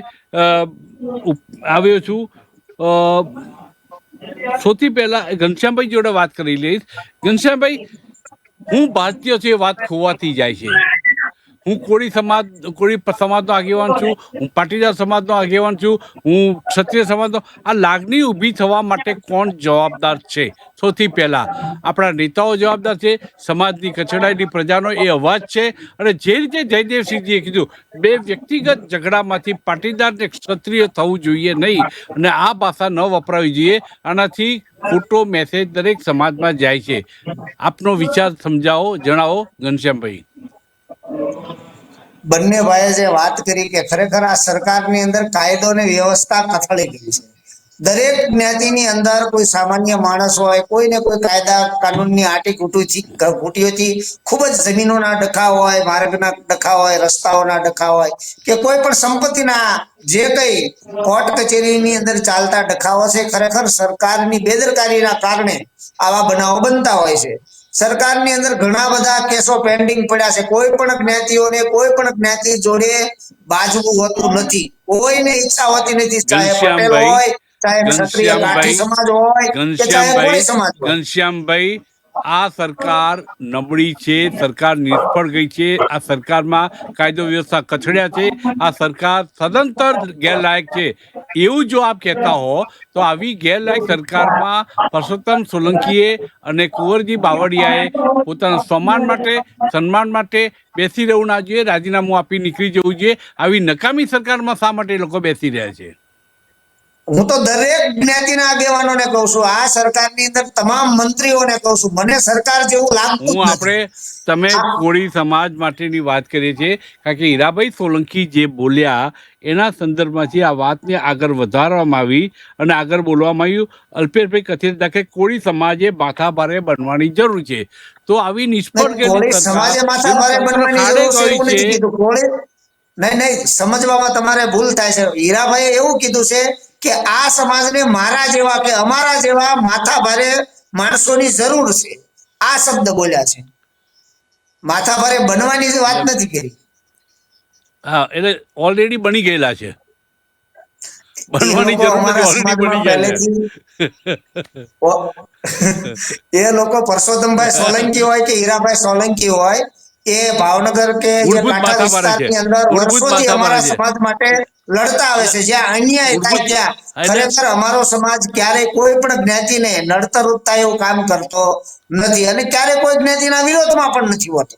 આવ્યો છું. સૌથી પહેલા ઘનશ્યામભાઈ જોડે વાત કરી લઈશ. ઘનશ્યામભાઈ, હું ભારતીય છું એ વાત ખોવાતી જાય છે. હું કોળી સમાજનો આગેવાન છું, હું પાટીદાર સમાજનો આગેવાન છું, હું ક્ષત્રિય સમાજનો. આ લાગણી ઊભી થવા માટે કોણ જવાબદાર છે? સૌથી પહેલાં આપણા નેતાઓ જવાબદાર છે, સમાજની કચડાયેલી પ્રજાનો એ અવાજ છે. અને જે રીતે જયદેવસિંહજીએ કીધું, 2 વ્યક્તિગત ઝઘડામાંથી પાટીદાર ને ક્ષત્રિય થવું જોઈએ નહીં અને આ ભાષા ન વપરાવી જોઈએ. આનાથી ખોટો મેસેજ દરેક સમાજમાં જાય છે. આપનો વિચાર સમજાવો, જણાવો ઘનશ્યામભાઈ. બંને ભાઈએ જે વાત કરી કે ખરેખર આ સરકારની અંદર કાયદો અને વ્યવસ્થા કથળી ગઈ છે. દરેક જ્ઞાતિની અંદર કોઈ સામાન્ય માણસ હોય, કોઈને કોઈ કાયદા કાનૂનની આટી ઘૂંટીઓથી ખૂબ જ જમીનોના ડખા હોય, માર્ગના ડખા હોય, રસ્તાઓના ડખા હોય કે કોઈ પણ સંપત્તિના જે કઈ કોર્ટ કચેરીની અંદર ચાલતા ડખાઓ છે, ખરેખર સરકારની બેદરકારીના કારણે આવા બનાવો બનતા હોય છે. સરકારની અંદર ઘણા બધા કેસો પેન્ડિંગ પડ્યા છે. કોઈ પણ જ્ઞાતિઓને કોઈ પણ જ્ઞાતિ જોડે બાજવું હોતું નથી. કોઈને ઈચ્છા હોતી નથી, ચાહે પટેલ હોય, ચાહે ક્ષત્રિય ગાંઠી સમાજ હોય કે ચાહે કોઈ સમાજ હોય. ઘનશ્યામભાઈ, આ સરકાર નબળી છે, સરકાર નિષ્ફળ ગઈ છે, આ સરકારમાં કાયદો વ્યવસ્થા કથળ્યા છે, આ સરકાર સદંતર ગેરલાયક છે એવું જો આપ કહેતા હો તો આવી ગેરલાયક સરકારમાં પરસોત્તમ સોલંકીએ અને કુંવરજી બાવળિયાએ પોતાના સન્માન માટે બેસી રહેવું ના જોઈએ, રાજીનામું આપી નીકળી જવું જોઈએ. આવી નકામી સરકારમાં શા માટે લોકો બેસી રહ્યા છે? હું તો દરેક જ્ઞાતિના આગેવાનોને કહું છું, આ સરકારની અંદર તમામ મંત્રીઓને કહું છું, મને સરકાર જેવું લાગતું જ નથી. તમે કોળી સમાજ માટેની વાત કરીએ છીએ કારણ કે હીરાભાઈ સોલંકી જે બોલ્યા એના સંદર્ભમાંથી આ વાતને આગળ વધારવામાં આવી અને આગળ બોલવામાં આવ્યું. અલ્પેશભાઈ કથિર હતા કે કોળી સમાજે માથાભારે બનવાની જરૂર છે. તો આવી નિષ્ફળ કોળી સમાજે માથાભારે બનવાની જરૂર છે એવું નથી કીધું. કોળી નહીં, સમજવામાં તમારે ભૂલ થાય છે. હીરાભાઈએ એવું કીધું છે કે આ સમાજને મારા જેવા કે અમારા જેવા માથાભારે માણસોની જરૂર છે, આ શબ્દ બોલ્યા છે. માથાભારે બનવાની વાત નથી કરી. હા, એટલે ઓલરેડી બની ગયેલા છે. બનવાની જરૂર નથી, ઓલરેડી બની ગયેલા એ લોકો પરસોત્તમભાઈ સોલંકી હોય કે હીરાભાઈ સોલંકી હોય, એ ભાવનગર કે જે કાંઠા વિસ્તારની અંદર વર્ષોથી અમારા સમાજ માટે લડતા આવે છે. જ્યાં અન્યાય થાય ત્યાં ખરેખર અમારો સમાજ ક્યારેય કોઈ પણ જ્ઞાતિને નડતરરૂપતા એવું કામ કરતો નથી અને ક્યારેય કોઈ જ્ઞાતિના વિરોધમાં પણ નથી હોતો.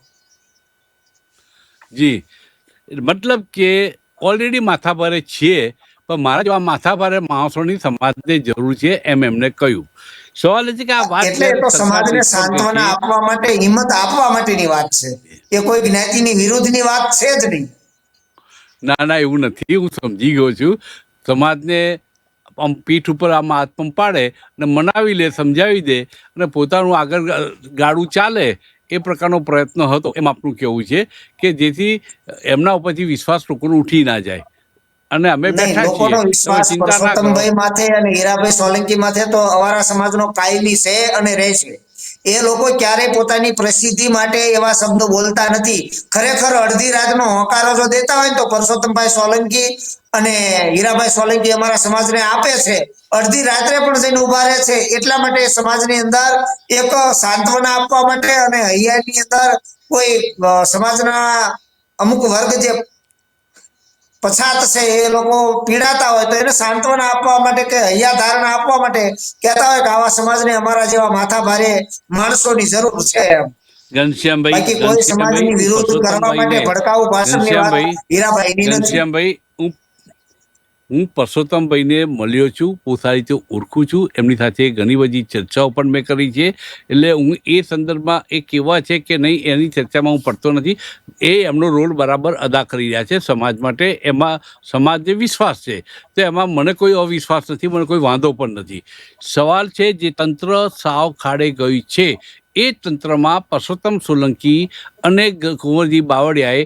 જી, મતલબ કે ઓલરેડી માથાભારે છીએ, પણ મારા જેવા માથાભારે માણસોની સમાજને જરૂર છે એમ એમને કહ્યું. સવાલ એ છે કે આ વાત એટલે તો સમાજને સાંત્વના આપવા માટે, હિંમત આપવા માટેની વાત છે, એ કોઈ જ્ઞાતિની વિરુદ્ધની વાત છે જ નહીં. ના ના, એવું નથી, હું સમજી ગયો છું. સમાજને આમ પીઠ ઉપર આમ હાથ પાડે અને મનાવી લે, સમજાવી દે અને પોતાનું આગળ ગાડું ચાલે એ પ્રકારનો પ્રયત્ન હતો એમ આપનું કહેવું છે કે જેથી એમના ઉપરથી વિશ્વાસ લોકોનો ઉઠી ના જાય. અને અમે બેઠા છીએ, લોકોનો વિશ્વાસ પરસોત્તમભાઈ માથે અને હીરાભાઈ સોલંકી માથે તો અમારા સમાજનો કાયમી છે અને રહેશે. એ લોકો ક્યારેય પોતાની પ્રસિદ્ધિ માટે એવા શબ્દો બોલતા નથી. ખરેખર અડધી રાતનો હોકારો જો દેતા હોય તો પરસોત્તમભાઈ સોલંકી અને હીરાભાઈ સોલંકી અમારા સમાજને આપે છે. અડધી રાત્રે પણ જઈને ઉભા રહે છે, એટલા માટે સમાજની અંદર એક સાંત્વના આપવા માટે અને હૈયાની અંદર કોઈ સમાજના અમુક વર્ગ જે પછાત છે એ લોકો પીડાતા હોય તો એને સાંત્વના આપવા માટે કે હૈયા ધારણા આપવા માટે કહેતા હોય કે આવા સમાજને અમારા જેવા માથાભારે માણસોની જરૂર છે. બાકી કોઈ સમાજની વિરોધ કરવા માટે ભડકાઉ ભાષણની વાત હીરાભાઈની નથી. ઘનશ્યામભાઈ, હું પરસોત્તમભાઈને મળ્યો છું, પોતાની રીતે ઓળખું છું, એમની સાથે ઘણી બધી ચર્ચાઓ પણ મેં કરી છે. એટલે હું એ સંદર્ભમાં એ કેવા છે કે નહીં એની ચર્ચામાં હું પડતો નથી. એ એમનો રોલ બરાબર અદા કરી રહ્યા છે સમાજ માટે. એમાં સમાજને વિશ્વાસ છે, તો એમાં મને કોઈ અવિશ્વાસ નથી, મને કોઈ વાંધો પણ નથી. સવાલ છે જે તંત્ર સાવ ખાડે ગયું છે એ તંત્રમાં પરસોત્તમ સોલંકી અને કુંવરજી બાવળિયાએ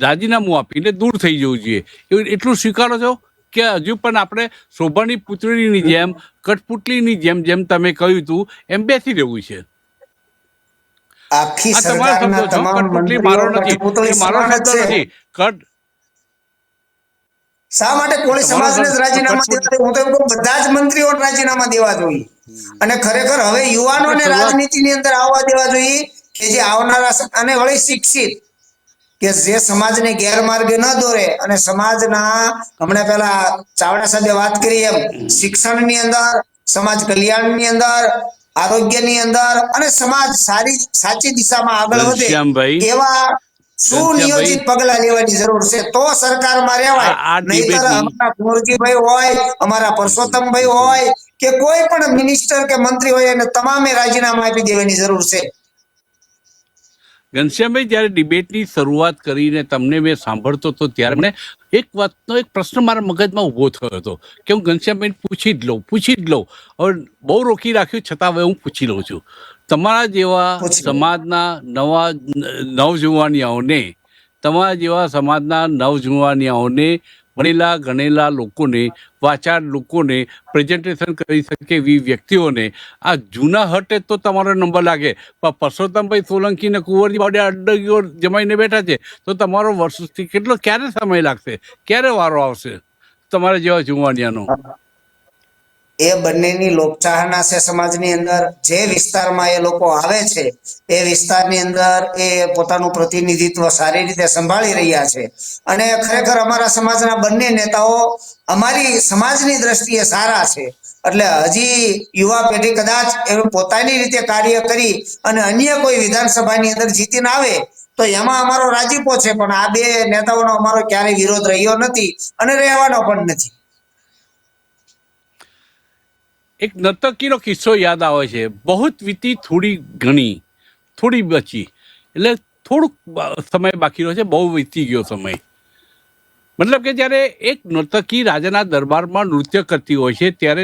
રાજીનામું આપીને દૂર થઈ જવું જોઈએ. એવું એટલું સ્વીકારો છો કે હજુ પણ આપણે શોભાની પુતળીની જેમ, કઠપુતળીની જેમ, જેમ તમે કહ્યું હતું એમ બેસી રહેવું છે? આખી સરકારના તમામ મંત્રીઓ કઠપુતળી સમાન જ છે. શા માટે કોળી સમાજને જ રાજીનામા દેવા? હું તો એમ કહું બધા જ મંત્રીઓને રાજીનામા દેવા જોઈએ અને ખરેખર હવે યુવાનોને રાજનીતિની અંદર આવવા દેવા જોઈએ કે જે આવનારા અને વળી શિક્ષિત કે જે સમાજને ગેરમાર્ગે ન દોરે અને સમાજના, હમણાં પેલા ચાવડા સાહેબે વાત કરી એમ, શિક્ષણની અંદર, સમાજ કલ્યાણની અંદર, આરોગ્યની અંદર અને સમાજ સાચી દિશામાં આગળ વધે એવા સુનિયોજિત પગલા લેવાની જરૂર છે, તો સરકારમાં રહેવાય. નહીતર અમારા કુંવરજીભાઈ હોય, અમારા પરસોત્તમભાઈ હોય કે કોઈ પણ મિનિસ્ટર કે મંત્રી હોય એને તમામે રાજીનામા આપી દેવાની જરૂર છે. ઘનશ્યામભાઈ, જ્યારે ડિબેટની શરૂઆત કરીને તમને મેં સાંભળતો હતો ત્યારે મને એક વાતનો એક પ્રશ્ન મારા મગજમાં ઊભો થયો હતો કે હું ઘનશ્યામભાઈને પૂછી જ લઉં. હવે બહુ રોકી રાખ્યું, છતાં હવે હું પૂછી લઉં છું. તમારા જેવા પૂછી લો. સમાજના નવજુવાનિયાઓને ભણેલા ગણેલા લોકોને, વાચાળ લોકોને, પ્રેઝન્ટેશન કરી શકે એવી વ્યક્તિઓને આ જૂના હટે તો તમારો નંબર લાગે, પણ પરસોત્તમભાઈ સોલંકી ને કુંવરજી બાવળિયા અડ્ડગીઓ જમાઈને બેઠા છે તો તમારો વર્ષથી ક્યારે સમય લાગશે, ક્યારે વારો આવશે તમારા જેવા જુવાનિયાનો? એ બંનેની લોકચાહના છે સમાજની અંદર. જે વિસ્તારમાં એ લોકો આવે છે એ વિસ્તારની અંદર એ પોતાનું પ્રતિનિધિત્વ સારી રીતે સંભાળી રહ્યા છે અને ખરેખર અમારા સમાજના બંને નેતાઓ અમારી સમાજની દ્રષ્ટિએ સારા છે. એટલે હજી યુવા પેઢી કદાચ એ પોતાની રીતે કાર્ય કરી અને અન્ય કોઈ વિધાનસભાની અંદર જીતીને આવે તો એમાં અમારો રાજીપો છે, પણ આ બે નેતાઓનો અમારો ક્યારેય વિરોધ રહ્યો નથી અને રહેવાનો પણ નથી. એક નર્તકીનો કિસ્સો યાદ આવે છે. બહુ વીતી થોડી ઘણી, થોડી બચી, એટલે થોડુંક સમય બાકી રહ્યો છે, બહુ વીતી ગયો સમય. મતલબ કે જ્યારે એક નર્તકી રાજાના દરબારમાં નૃત્ય કરતી હોય છે ત્યારે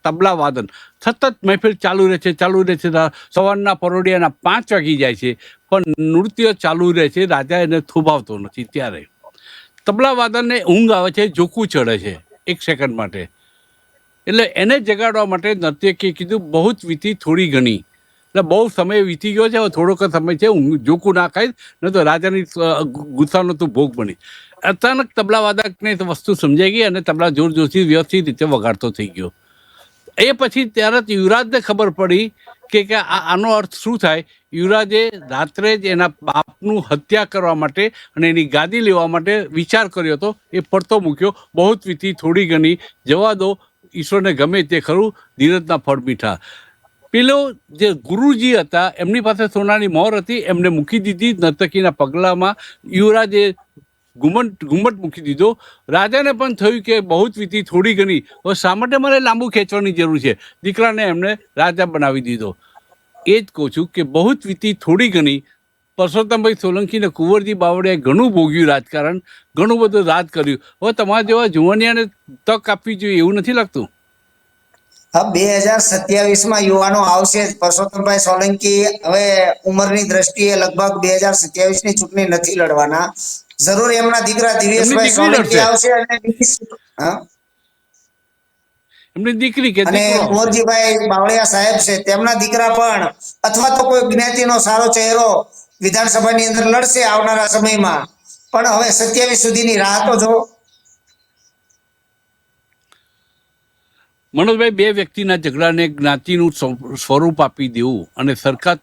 તબલા વાદન સતત મહેફિલ ચાલુ રહે છે. સવારના પરોડિયાના 5 વાગી જાય છે પણ નૃત્ય ચાલુ રહે છે. રાજા એને થોભાવતો નથી. ત્યારે તબલા વાદનને ઊંઘ આવે છે, ઝોકું ચડે છે 1 સેકન્ડ માટે. એટલે એને જગાડવા માટે નર્તકીએ કીધું બહુ જ વીતી થોડી ઘણી, એટલે બહુ સમય વીતી ગયો છે, હવે થોડોક સમય છે, હું ઝોકું ના ખાઈશ ન તો રાજાની ગુસ્સાનો તું ભોગ બની. અચાનક તબલાવાદકને વસ્તુ સમજાઈ ગઈ અને તબલા જોરથી વ્યવસ્થિત રીતે વગાડતો થઈ ગયો. એ પછી ત્યારે યુવરાજને ખબર પડી કે આનો અર્થ શું થાય. યુવરાજે રાત્રે જ એના બાપનું હત્યા કરવા માટે અને એની ગાદી લેવા માટે વિચાર કર્યો હતો. એ પડતો મૂક્યો. બહુ જ વીતી થોડી ઘણી, જવા દો, ઈશ્વરને ગમે તે ખરું, ધીરજના ફળ મીઠા. પેલો જે ગુરુજી હતા એમની પાસે સોનાની મોહર હતી, એમને મૂકી દીધી નર્તકીના પગલામાં. યુવરાજે ઘુમ્મટ મૂકી દીધો. રાજાને પણ થયું કે બહુ જ વીતી થોડી ઘણી, હવે શા માટે મારે લાંબુ ખેંચવાની જરૂર છે. દીકરાને એમને રાજા બનાવી દીધો. એ જ કહું છું કે બહુ જ વીતી થોડી ઘણી. પરસોત્તમભાઈ સોલંકી ને કુંવરજી બાવળિયાએ ઘણું ભોગ્યું રાજકારણ, ઘણું બધું રાજ કર્યું. હવે તમારા જેવા જુવાનિયાને તક આપવી જોઈએ એવું નથી લાગતું? હા, 2027માં યુવાનો આવશે. પરસોત્તમભાઈ સોલંકી હવે ઉંમરની દ્રષ્ટિએ લગભગ 2027ની ચૂંટણી નથી લડવાના. જરૂર એમના દીકરા દિવ્યેશભાઈ સોલંકી આવશે અને એમની દીકરી કે અને કુંવરજીભાઈ બાવળિયા સાહેબ છે તેમના દીકરા પણ અથવા તો કોઈ જ્ઞાતિનો સારો ચહેરો વિધાનસભાની અંદર લડશે આવનારા સમયમાં. પણ હવે 27 સુધીની રાહ તો જો. મનોજભાઈ, બે વ્યક્તિના ઝઘડાને જ્ઞાતિનું સ્વરૂપ આપી દેવું અને સરકાર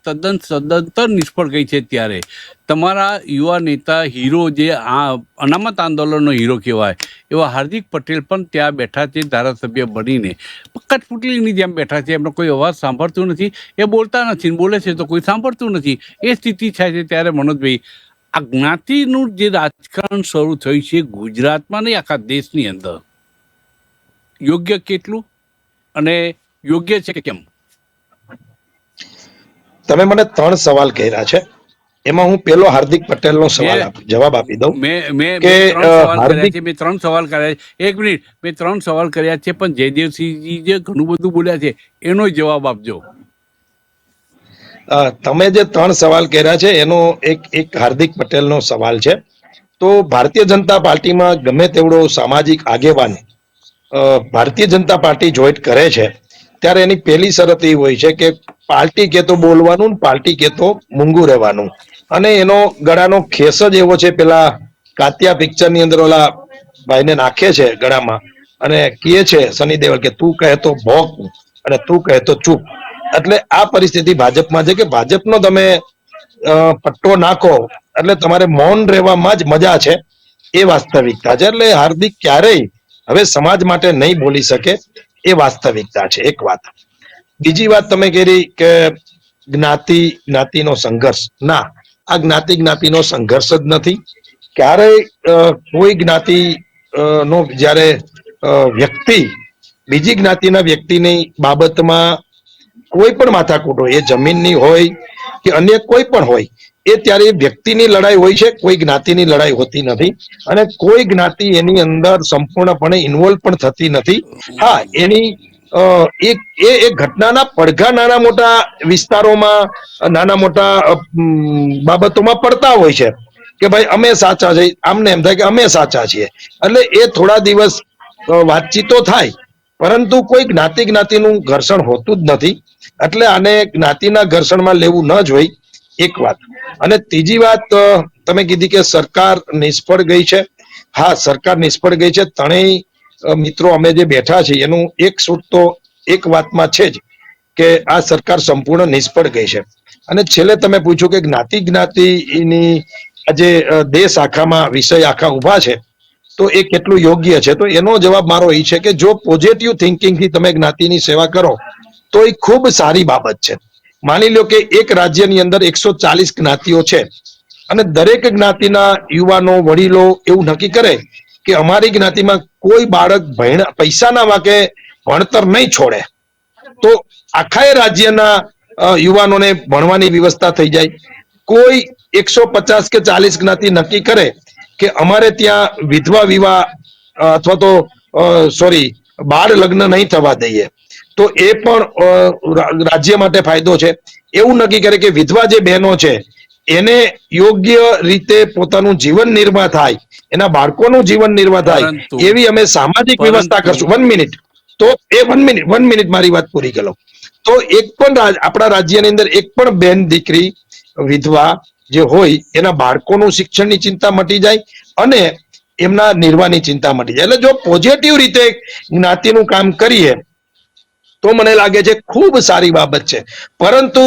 સદંતર નિષ્ફળ ગઈ છે ત્યારે તમારા યુવા નેતા હીરો, જે આ અનામત આંદોલનનો હીરો કહેવાય એવા હાર્દિક પટેલ પણ ત્યાં બેઠા છે, ધારાસભ્ય બનીને કઠપુતળીની જેમ બેઠા છે. એમનો કોઈ અવાજ સાંભળતું નથી, એ બોલતા નથી, બોલે છે તો કોઈ સાંભળતું નથી. એ સ્થિતિ થાય છે ત્યારે મનોજભાઈ, આ જ્ઞાતિનું જે રાજકારણ શરૂ થયું છે ગુજરાતમાં નહીં આખા દેશની અંદર, યોગ્ય કેટલું અને યોગ્ય છે કે કેમ? તમે મને 3 સવાલ કર્યા છે, એમાં હું પેલો હાર્દિક પટેલનો જવાબ આપી દઉં. મેં કે 3 સવાલ કર્યા હાર્દિક છે. મેં 3 સવાલ કર્યા છે. 1 મિનિટ, મેં 3 સવાલ કર્યા છે, પણ જયદેવસિંહજી જે ઘણું બધું બોલ્યા છે એનો જવાબ આપજો. તમે જે 3 સવાલ કર્યા છે એનો એક હાર્દિક પટેલનો સવાલ છે. તો ભારતીય જનતા પાર્ટીમાં ગમે તેવડો સામાજિક આગેવાન ભારતીય જનતા પાર્ટી જોઈન કરે છે ત્યારે એની પહેલી શરત એ હોય છે કે પાર્ટી કહેતો બોલવાનું, પાર્ટી કહેતો મૂંગું રહેવાનું. અને એનો ગળાનો ખેસ જ એવો છે, પેલા કાત્યા પિક્ચર ની અંદર ઓલા ભાઈને નાખે છે ગળામાં અને કહે છે સની દેઓલ કે તું કહે તો ભોંક અને તું કહે તો ચૂપ. એટલે આ પરિસ્થિતિ ભાજપમાં છે કે ભાજપનો તમે પટ્ટો નાખો એટલે તમારે મૌન રહેવામાં જ મજા છે, એ વાસ્તવિકતા છે. એટલે હાર્દિક ક્યારેય હવે સમાજ માટે નહીં બોલી શકે, એ વાસ્તવિકતા છે. એક વાત. બીજી વાત તમે કરી કે જ્ઞાતિનો સંઘર્ષ. ના, આ જ્ઞાતિનો સંઘર્ષ જ નથી. ક્યારેય કોઈ જ્ઞાતિ નો જયારે વ્યક્તિ બીજી જ્ઞાતિના વ્યક્તિની બાબતમાં કોઈ પણ માથાકૂટ હોય, એ જમીનની હોય કે અન્ય કોઈ પણ હોય, એ ત્યારે વ્યક્તિની લડાઈ હોય છે, કોઈ જ્ઞાતિની લડાઈ હોતી નથી. અને કોઈ જ્ઞાતિ એની અંદર સંપૂર્ણપણે ઇન્વોલ્વ પણ થતી નથી. હા, એની એક ઘટનાના પડઘા નાના મોટા વિસ્તારોમાં, નાના મોટા બાબતોમાં પડતા હોય છે કે ભાઈ અમે સાચા છીએ, આમને એમ થાય કે અમે સાચા છીએ, એટલે એ થોડા દિવસ વાતચીતો થાય, પરંતુ કોઈ જ્ઞાતિનું ઘર્ષણ હોતું જ નથી. એટલે આને જ્ઞાતિના ઘર્ષણમાં લેવું ન જોઈએ, એક વાત. અને ત્રીજી વાત તમે કીધી કે સરકાર નિષ્ફળ ગઈ છે. હા, સરકાર નિષ્ફળ ગઈ છે. ત્રણેય મિત્રો અમે જે બેઠા છીએ એનું એક સૂટ તો એક વાતમાં છે જ કે આ સરકાર સંપૂર્ણ નિષ્ફળ ગઈ છે. અને છેલ્લે તમે પૂછ્યું કે જ્ઞાતિની આજે દેશ આખામાં વિષય આખા ઉભા છે, તો એ કેટલું યોગ્ય છે? તો એનો જવાબ મારો એ છે કે જો પોઝિટિવ થિંકિંગથી તમે જ્ઞાતિની સેવા કરો તો એ ખૂબ સારી બાબત છે. માની લો કે એક રાજ્યની અંદર 140 જ્ઞાતિઓ છે અને દરેક જ્ઞાતિના યુવાનો, વડીલો એવું નક્કી કરે કે અમારી જ્ઞાતિમાં કોઈ બાળક પૈસાના વાકે ભણતર નહીં છોડે, તો આખા રાજ્યના યુવાનોને ભણવાની વ્યવસ્થા થઈ જાય. કોઈ 150 કે 40 જ્ઞાતિ નક્કી કરે કે અમારે ત્યાં વિધવા વિવાહ અથવા તો બાળ લગ્ન નહીં થવા દઈએ, તો એ પણ રાજ્ય માટે ફાયદો છે. એવું નક્કી કરે કે વિધવા જે બહેનો છે એને યોગ્ય રીતે પોતાનું જીવન નિર્વાહ થાય, એના બાળકોનું જીવન નિર્વાહ થાય, એવી અમે સામાજિક વ્યવસ્થા કરશું. 1 મિનિટ, તો એ 1 મિનિટ મારી વાત પૂરી કરો. તો એક પણ આપણા રાજ્યની અંદર એક પણ બેન દીકરી વિધવા જે હોય એના બાળકોનું શિક્ષણની ચિંતા મટી જાય અને એમના નિર્વાહની ચિંતા મટી જાય. એટલે જો પોઝિટિવ રીતે જ્ઞાતિનું કામ કરીએ તો મને લાગે છે ખૂબ સારી બાબત છે. પરંતુ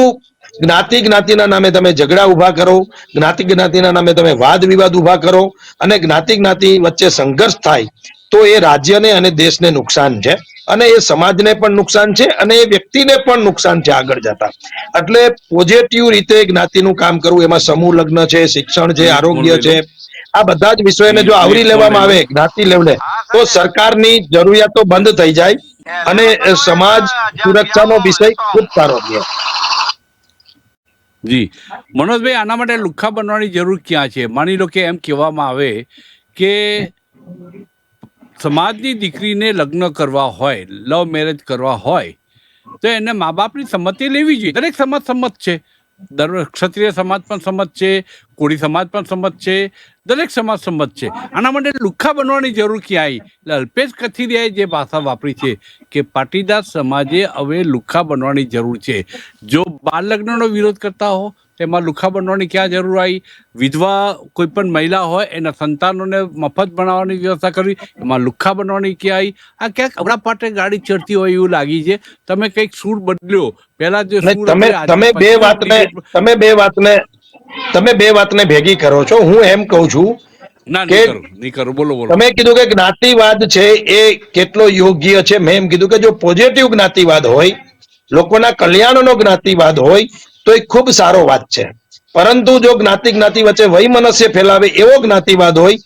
જ્ઞાતિના નામે તમે ઝઘડા ઉભા કરો, જ્ઞાતિના નામે તમે વાદ વિવાદ ઉભા કરો અને જ્ઞાતિ વચ્ચે સંઘર્ષ થાય, તો એ રાજ્યને અને દેશને નુકસાન છે, અને એ સમાજને પણ નુકસાન છે, અને એ વ્યક્તિને પણ નુકસાન છે આગળ જતા. એટલે પોઝિટિવ રીતે જ્ઞાતિનું કામ કરવું, એમાં સમૂહ લગ્ન છે, શિક્ષણ છે, આરોગ્ય છે, આ બધા જ વિષયોને જો આવરી લેવામાં આવે જ્ઞાતિ લેવલે, તો સરકારની જરૂરિયાતો બંધ થઈ જાય અને સમાજ સુરક્ષાનો વિષય ખૂબ સારો છે. જી મનોજભાઈ, આના માટે લુખ્ખા બનવાની જરૂર ક્યાં છે? માની લો કે એમ કહેવામાં આવે કે સમાજની દીકરીને લગ્ન કરવા હોય, લવ મેરેજ કરવા હોય, તો એને મા બાપની સંમતિ લેવી જોઈએ. દરેક સમાજ સંમત છે, ક્ષત્રિય સમાજ પણ સંમત છે, કોળી સમાજ પણ સંમત છે, દરેક સમાજ સંમત છે. આના માટે લુખ્ખા બનવાની જરૂર ક્યાં આવી? અલ્પેશ કથિરિયાએ જે ભાષા વાપરી છે કે પાટીદાર સમાજે હવે લુખ્ખા બનવાની જરૂર છે. જો બાળ લગ્નનો વિરોધ કરતા હો તેમાં લુખ્ખા બનવાની ક્યાં જરૂર આવી? વિધવા કોઈ પણ મહિલા હોય એના સંતાનોને મફત ભણાવવાની વ્યવસ્થા કરવી, એમાં લુખ્ખા બનવાની ક્યાં આવી? આ ક્યાંક આપણા પાટે ગાડી ચડતી હોય એવું લાગી છે. તમે કંઈક સૂર બદલ્યો. પહેલા જે તમે બે વાતને ભેગી કરો છો. હું એમ કહું છું કે નહીં કરો, બોલો. તમે કીધું કે જ્ઞાતિવાદ છે એ કેટલો યોગ્ય છે. મેં એમ કીધું કે જો પોઝિટિવ જ્ઞાતિવાદ હોય, લોકોના કલ્યાણનો જ્ઞાતિવાદ હોય, તો એ ખૂબ સારો વાત છે. પરંતુ જો જ્ઞાતિ વચ્ચે વૈમનસ્ય ફેલાવે એવો જ્ઞાતિવાદ હોય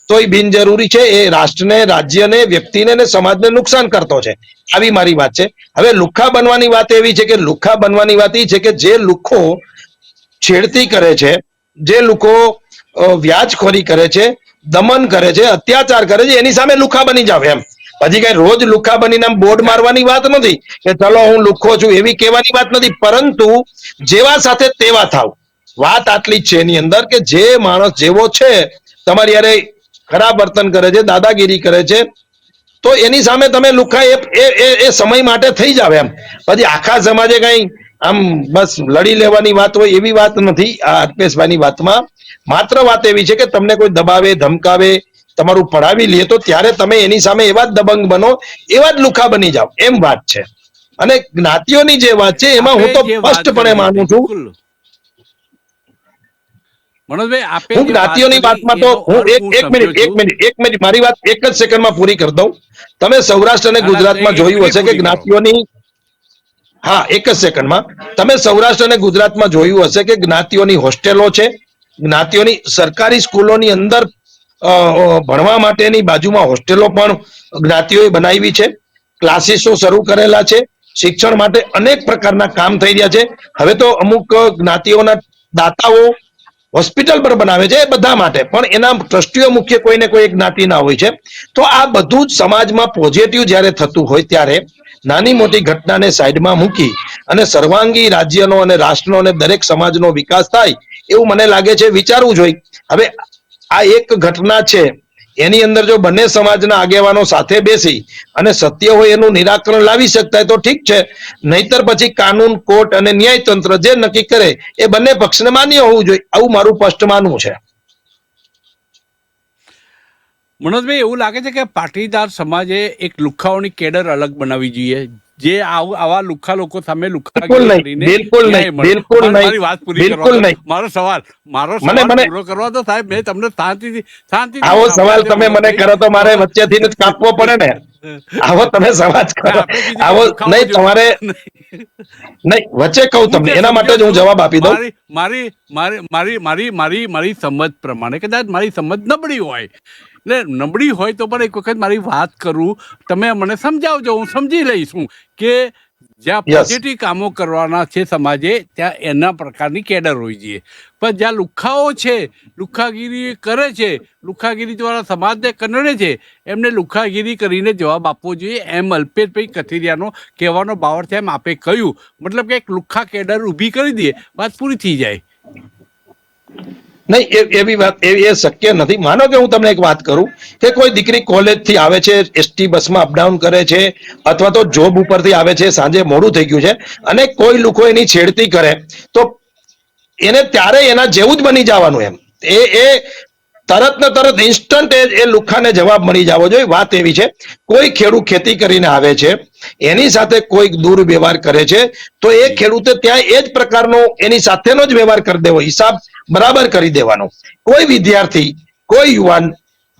તો એ બિનજરૂરી છે. એ રાષ્ટ્રને, રાજ્યને, વ્યક્તિને અને સમાજને નુકસાન કરતો છે. આવી મારી વાત છે. હવે લુખ્ખા બનવાની વાત એવી છે કે લુખ્ખા બનવાની વાત એ છે કે જે લુખ્ખો છેડતી કરે છે, જે લોકો વ્યાજખોરી કરે છે, દમન કરે છે, અત્યાચાર કરે છે, એની સામે લુખ્ખા બની જાવ એમ. હજી કઈ રોજ લુખ્ખા બનીને બોર્ડ મારવાની વાત નથી કે ચલો હું લુખ્ખો છું એવી કહેવાની વાત નથી. પરંતુ જેવા સાથે તેવા થાવ, વાત આટલી જ છે એની અંદર કે જે માણસ જેવો છે તમારી યારે ખરાબ વર્તન કરે છે, દાદાગીરી કરે છે, તો એની સામે તમે લુખ્ખા એ સમય માટે થઈ જાવ એમ. પછી આખા સમાજે કઈ આમ બસ લડી લેવાની વાત હોય એવી વાત નથી. આ અલ્પેશભાઈની વાતમાં માત્ર વાત એવી છે કે તમને કોઈ દબાવે, ધમકાવે, તમારું પડાવી લે, તો ત્યારે તમે એની સામે એવા જ દબંગ બનો, એવા જ લુખ્ખા બની જાવ, એમ વાત છે. અને જ્ઞાતિઓની જે વાત છે એમાં હું તો સ્પષ્ટપણે માનું છું. મનોજભાઈ, હું જ્ઞાતિઓની વાતમાં તો હું એક મિનિટ મારી વાત એક જ સેકન્ડમાં પૂરી કરી દઉં. તમે સૌરાષ્ટ્ર અને ગુજરાતમાં જોયું હશે કે જ્ઞાતિઓની, હા એક જ સેકન્ડમાં, તમે સૌરાષ્ટ્ર અને ગુજરાતમાં જોયું હશે કે જ્ઞાતિઓની હોસ્ટેલો છે, જ્ઞાતિઓની સરકારી સ્કૂલોની અંદર ભણવા માટેની બાજુમાં હોસ્ટેલો પણ જ્ઞાતિઓએ બનાવી છે, ક્લાસીસો શરૂ કરેલા છે, શિક્ષણ માટે અનેક પ્રકારના કામ થઈ રહ્યા છે. હવે તો અમુક જ્ઞાતિઓના દાતાઓ હોસ્પિટલ પર બનાવે છે, એ બધા માટે, પણ એના ટ્રસ્ટીઓ મુખ્ય કોઈને કોઈ એક જ્ઞાતિના હોય છે. તો આ બધું જ સમાજમાં પોઝિટિવ જ્યારે થતું હોય ત્યારે નાની મોટી ઘટનાને સાઈડમાં મૂકી અને સર્વાંગી રાજ્યનો અને રાષ્ટ્રનો અને દરેક સમાજનો વિકાસ થાય એવું મને લાગે છે, વિચારવું જોઈએ. હવે આ એક ઘટના છે, એની અંદર જો બંને સમાજના આગેવાનો સાથે બેસી અને સત્ય હોય એનું નિરાકરણ લાવી શકતા હોય તો ઠીક છે, નહીતર પછી કાનૂન, કોર્ટ અને ન્યાયતંત્ર જે નક્કી કરે એ બંને પક્ષને માન્ય હોવું જોઈએ, આવું મારું સ્પષ્ટ માનવું છે. મનોજભાઈ, એવું લાગે છે કે પાટીદાર સમાજે એક લુખ્ખાઓની કેડર અલગ બનાવવી જોઈએ, જે આવા લુખ્ખા લોકો સામે બિલકુલ નહીં, બિલકુલ નહીં, બિલકુલ નહીં, મારી વાત પૂરી કરવા બિલકુલ દો. નહીં. મારો સવાલ પૂરો કરવા દો સાહેબ. મેં તમને શાંતિથી આવો સવાલ તમે મને કરો તો મારે વચ્ચેથી જ કાપવો પડે ને. આવો તમે સવાલ કરો, આવો નહીં, તમારે નહીં, વચ્ચે કહું તમને, એના માટે જ હું જવાબ આપી દઉં. મારી સમજ પ્રમાણે કદાચ મારી સમજ નબળી હોય, એટલે નબળી હોય તો પણ એક વખત મારી વાત કરું, તમે મને સમજાવજો, હું સમજી લઈશું કે જ્યાં પોઝિટિવ કામો કરવાના છે સમાજે, ત્યાં એના પ્રકારની કેડર હોય છે. પણ જ્યાં લુખ્ખાઓ છે, લુખ્ખાગીરી કરે છે, લુખ્ખાગીરી દ્વારા સમાજને કનડે છે, એમને લુખ્ખાગીરી કરીને જવાબ આપવો જોઈએ, એમ અલ્પેશભાઈ કથિરિયાનો કહેવાનો બાવર છે, એમ આપે કહ્યું. મતલબ કે એક લુખ્ખા કેડર ઊભી કરી દે, વાત પૂરી થઈ જાય. નહીં, એવી વાત એ શક્ય નથી. માનો કે હું તમને એક વાત કરું કે કોઈ દીકરી કોલેજ થી આવે છે, એસટી બસમાં અપડાઉન કરે છે, અથવા તો જોબ ઉપરથી આવે છે, સાંજે મોડું થઈ ગયું છે, અને કોઈ લોકો એની છેડતી કરે તો એને ત્યારે એના જેવું જ બની જવાનું. એમ એ તરત ને તરત ઇન્સ્ટન્ટ એ લુખ્ખાને જવાબ મળી જવો જોઈએ. વાત એવી છે, કોઈ ખેડૂત ખેતી કરીને આવે છે, એની સાથે કોઈ દુર્વ્યવહાર કરે છે, તો એ ખેડૂતે ત્યાં એ જ પ્રકારનો એની સાથેનો જ વ્યવહાર કરી દેવો, હિસાબ બરાબર કરી દેવાનો. કોઈ વિદ્યાર્થી, કોઈ યુવાન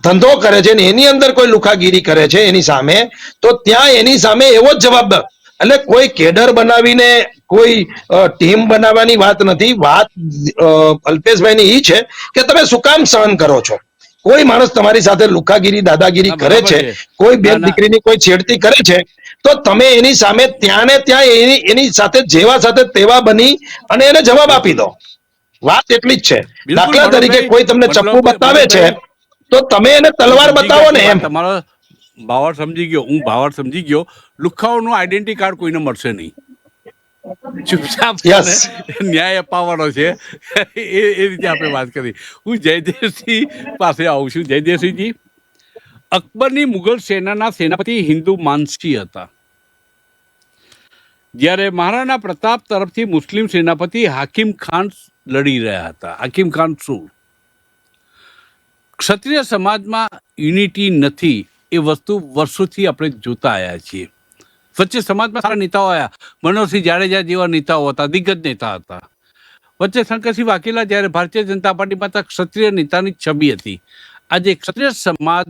ધંધો કરે છે ને એની અંદર કોઈ લુખાગીરી કરે છે એની સામે, તો ત્યાં એની સામે એવો જ જવાબ. એટલે કોઈ કેડર બનાવીને કોઈ ટીમ બનાવવાની વાત નથી. વાત અલ્પેશભાઈની ઈ છે કે તમે શું કામ સહન કરો છો? કોઈ માણસ તમારી સાથે લુખાગીરી, દાદાગીરી કરે છે, કોઈ બેન દીકરીની કોઈ છેડતી કરે છે, તો તમે એની સામે ત્યાં ને ત્યાં એની સાથે જેવા સાથે તેવા બની અને એને જવાબ આપી દો. વાત એટલી જ છે. દાખલા તરીકે કોઈ તમને ચપ્પુ બતાવે છે તો તમે એને તલવાર બતાવો ને. એમ તમારો ભાવર સમજી ગયો, હું ભાવર સમજી ગયો. લુખ્ખાઓનું આઈડેન્ટિટી કાર્ડ કોઈને મળશે નહીં, ચૂપચાપ ન્યાય અપાવવાનો છે, એ રીતે આપણે વાત કરી. હું જયદેવસિંહ પાસે આવું છું. જયદેવસિંહજી, અકબરની મુઘલ સેનાના સેનાપતિ હિન્દુ માનસિંહ હતા, જ્યારે મહારાણા પ્રતાપ તરફથી મુસ્લિમ સેનાપતિ હાકિમ ખાન લડી રહ્યા હતા. હાકિમ ખાન શું? ક્ષત્રિય સમાજમાં યુનિટી નથી, એ વસ્તુ વર્ષોથી આપણે જોતા આવ્યા છીએ. વચ્ચે સમાજમાં સારા નેતાઓ આવ્યા, મનોહરસિંહ જાડેજા જેવા નેતાઓ હતા, દિગ્ગજ નેતા હતા. વચ્ચે શંકરસિંહ વાઘેલા જ્યારે ભારતીય જનતા પાર્ટીમાં હતા, ક્ષત્રિય નેતાની છબી હતી. આજે ક્ષત્રિય સમાજ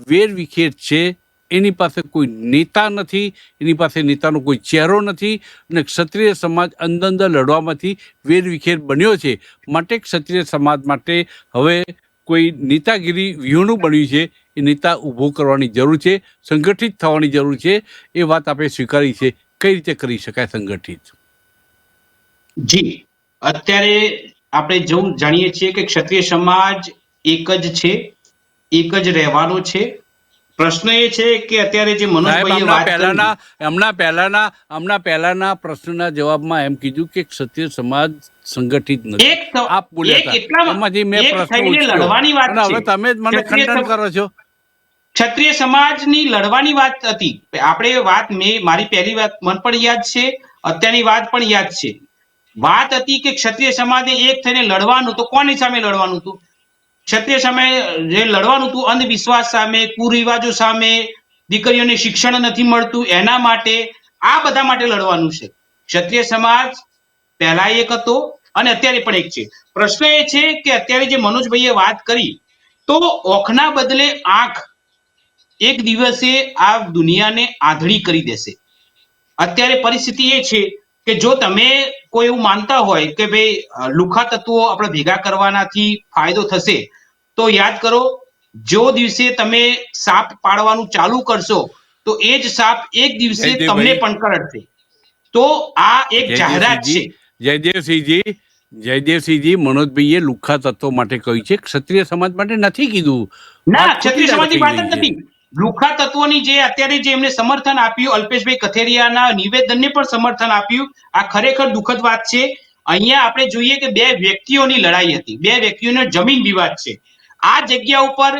વેરવિખેર છે, એની પાસે કોઈ નેતા નથી, એની પાસે નેતાનો કોઈ ચહેરો નથી, અને ક્ષત્રિય સમાજ અંદર અંદર લડવામાંથી વેરવિખેર બન્યો છે. માટે ક્ષત્રિય સમાજ માટે હવે કોઈ નેતાગીરી વ્યૂહનું બન્યું છે, એ નેતા ઊભો કરવાની જરૂર છે, સંગઠિત થવાની જરૂર છે. એ વાત આપણે સ્વીકારી છે. કઈ રીતે કરી શકાય સંગઠિત? જી, અત્યારે આપણે જેવું જાણીએ છીએ કે ક્ષત્રિય સમાજ એક જ છે, એક જ રહેવાનો છે. પ્રશ્ન એ છે કે અત્યારે જે મનોજભાઈએ વાત કરી, હમણાં પહેલાના પ્રશ્નના જવાબમાં એમ કીધું કે ક્ષત્રિય સમાજ સંગઠિત નથી. આપ બોલ્યા હતા, એમાંથી મેં પ્રશ્ન લડવાની વાત હવે તમે જ મને ખંડન કરો છો. ક્ષત્રિય સમાજની લડવાની વાત હતી. આપણે વાત, મારી પહેલી વાત મન પણ યાદ છે, અત્યારની વાત પણ યાદ છે. વાત હતી કે ક્ષત્રિય સમાજે એક થઈને લડવાનું. તો કોની સામે લડવાનું હતું? ક્ષત્રિય સામે જે લડવાનું હતું, અંધવિશ્વાસ સામે, કુરિવાજો સામે, દીકરીઓને શિક્ષણ નથી મળતું એના માટે, આ બધા માટે લડવાનું છે. ક્ષત્રિય સમાજ પહેલા એક હતો અને અત્યારે પણ એક છે. પ્રશ્ન એ છે કે અત્યારે જે મનોજભાઈએ વાત કરી, તો ઓખના બદલે આંખ એક દિવસે આ દુનિયાને આંધળી કરી દેશે. અત્યારે પરિસ્થિતિ એ છે કે જો તમે કોઈ એવું માનતા હોય કે ભાઈ લુખ્ખા તત્વો આપણે ભેગા કરવાનાથી ફાયદો થશે, તો યાદ કરો, જો દિવસે તમે સાપ પાડવાનું ચાલુ કરશો તો એ જ સાપ એક દિવસે તમને પણ કરડશે. તો આ એક જાહેરાત છે. જયદેવસિંહજી મનોજભાઈએ લુખ્ખા તત્વો માટે કહ્યું છે, ક્ષત્રિય સમાજ માટે નથી કીધું. ના, વાત ખોટી ક્ષત્રિય સમાજની થઈ વાત જ રહી છે. નથી. લુખ્ખા તત્વોની જે અત્યારે જે એમને સમર્થન આપ્યું, અલ્પેશભાઈ કથેરિયાના નિવેદનને પણ સમર્થન આપ્યું, આ ખરેખર દુઃખદ વાત છે. અહીંયા આપણે જોઈએ કે બે વ્યક્તિઓની લડાઈ હતી, બે વ્યક્તિઓનો જમીન વિવાદ છે. આ જગ્યા ઉપર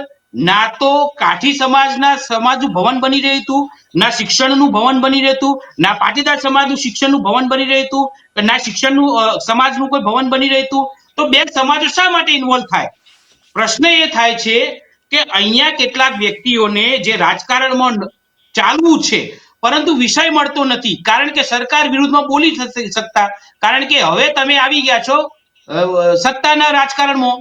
ના તો કાઠી સમાજનું ભવન બની રહ્યું હતું, ના શિક્ષણનું ભવન બની રહ્યું હતું, ના પાટીદાર સમાજનું શિક્ષણનું ભવન બની રહ્યું હતું, ના શિક્ષણનું સમાજનું કોઈ ભવન બની રહ્યું હતું. તો બે સમાજો શા માટે ઇન્વોલ્વ થાય? પ્રશ્ન એ થાય છે કે અહીંયા કેટલાક વ્યક્તિઓને જે રાજકારણમાં ચાલવું છે, પરંતુ વિષય મળતો નથી, કારણ કે સરકાર વિરુદ્ધમાં બોલી નથી શકતા, કારણ કે હવે તમે આવી ગયા છો સત્તાના રાજકારણમાં,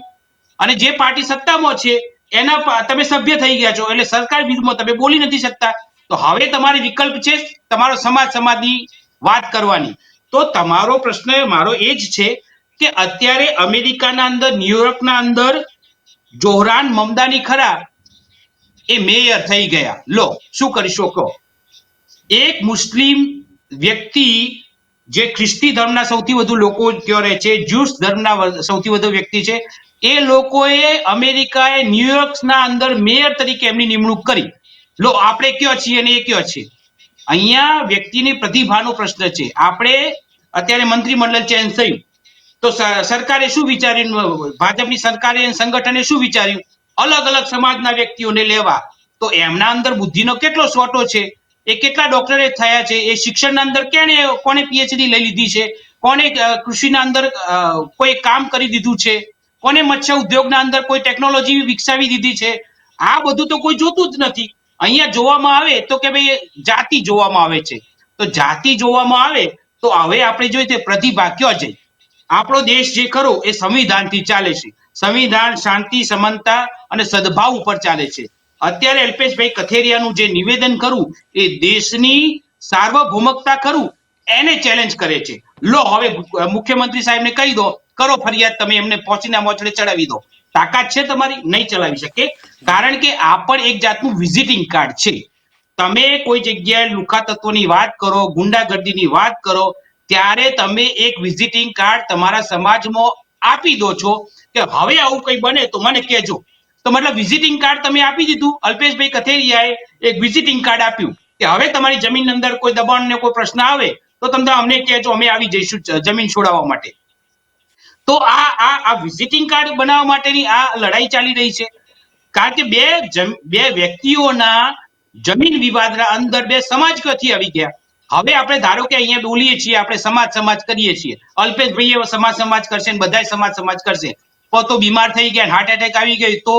અને જે પાર્ટી સત્તામાં છે એના તમે સભ્ય થઈ ગયા છો, એટલે સરકાર વિરુદ્ધમાં તમે બોલી નથી શકતા. તો હવે તમારી વિકલ્પ છે તમારો સમાજની વાત કરવાની. તો તમારો પ્રશ્ન મારો એ જ છે કે અત્યારે અમેરિકાના અંદર, ન્યુયોર્કના અંદર જોહરાન મમદાની ખરા એ મેયર થઈ ગયા. લો, શું કરી શકો? એક મુસ્લિમ વ્યક્તિ જે ખ્રિસ્તી ધર્મના સૌથી વધુ લોકો ત્યાં રહે છે, જ્યુસ ધર્મના સૌથી વધુ વ્યક્તિ છે, એ લોકોએ અમેરિકાએ ન્યુયોર્કના અંદર મેયર તરીકે એમની નિમણૂક કરી. લો, આપણે કયો છીએ અને એ કયો છે? અહીંયા વ્યક્તિની પ્રતિભાનો પ્રશ્ન છે. આપણે અત્યારે મંત્રીમંડળ ચેન્જ થયું તો સરકારે શું વિચાર્યું? ભાજપની સરકારે સંગઠને શું વિચાર્યું? અલગ અલગ સમાજના વ્યક્તિઓને લેવા. તો એમના અંદર બુદ્ધિનો કેટલો સોટો છે? એ કેટલા ડોક્ટરેટ થયા છે? એ શિક્ષણના અંદર કોને પીએચડી લઈ લીધી છે? કોને કૃષિના અંદર કોઈ કામ કરી દીધું છે? કોને મત્સ્ય ઉદ્યોગના અંદર કોઈ ટેકનોલોજી વિકસાવી દીધી છે? આ બધું તો કોઈ જોતું જ નથી. અહીંયા જોવામાં આવે તો કે ભાઈ જાતિ જોવામાં આવે છે. તો જાતિ જોવામાં આવે તો હવે આપણે જોઈએ પ્રતિભા ક્યાં જઈ? આપણો દેશ જે ખરો એ સંવિધાનથી ચાલે છે. સંવિધાન શાંતિ, સમાનતા અને સદભાવ ઉપર ચાલે છે. અત્યારે અલ્પેશભાઈ કથેરિયાનું જે નિવેદન કરું એ દેશની સાર્વભૌમકતા ખરું એને ચેલેન્જ કરે છે. લો, હવે મુખ્યમંત્રી સાહેબને કહી દો, કરો ફરિયાદ, તમે એમને પહોંચીને મોચડે ચડાવી દો. તાકાત છે તમારી? નહીં ચલાવી શકે, કારણ કે આ પણ એક જાતનું વિઝિટિંગ કાર્ડ છે. તમે કોઈ જગ્યાએ લુખ્ખા તત્વોની વાત કરો, ગુંડાગર્દીની વાત કરો, ત્યારે તમે એક વિઝિટિંગ કાર્ડ તમારા સમાજમાં આપી દો છો કે હવે આવું કંઈ બને તો મને કહેજો. તો મતલબ વિઝિટિંગ કાર્ડ તમે આપી દીધું. અલ્પેશભાઈ કથેરિયાએ એક વિઝિટિંગ કાર્ડ આપ્યું કે હવે તમારી જમીન અંદર કોઈ દબાણ ને કોઈ પ્રશ્ન આવે તો તમે અમને કહેજો, અમે આવી જઈશું જમીન છોડાવવા માટે. તો આ વિઝિટિંગ કાર્ડ બનાવવા માટેની આ લડાઈ ચાલી રહી છે, કારણ કે બે વ્યક્તિઓના જમીન વિવાદના અંદર બે સમાજ ક્યાંથી આવી ગયા? હવે આપણે ધારો કે અહીંયા બોલીએ છીએ, આપણે સમાજ કરીએ છીએ, અલ્પેશભાઈ સમાજ કરશે ને બધાય સમાજ કરશે, તો બીમાર થઈ ગયા, હાર્ટ એટેક આવી ગઈ, તો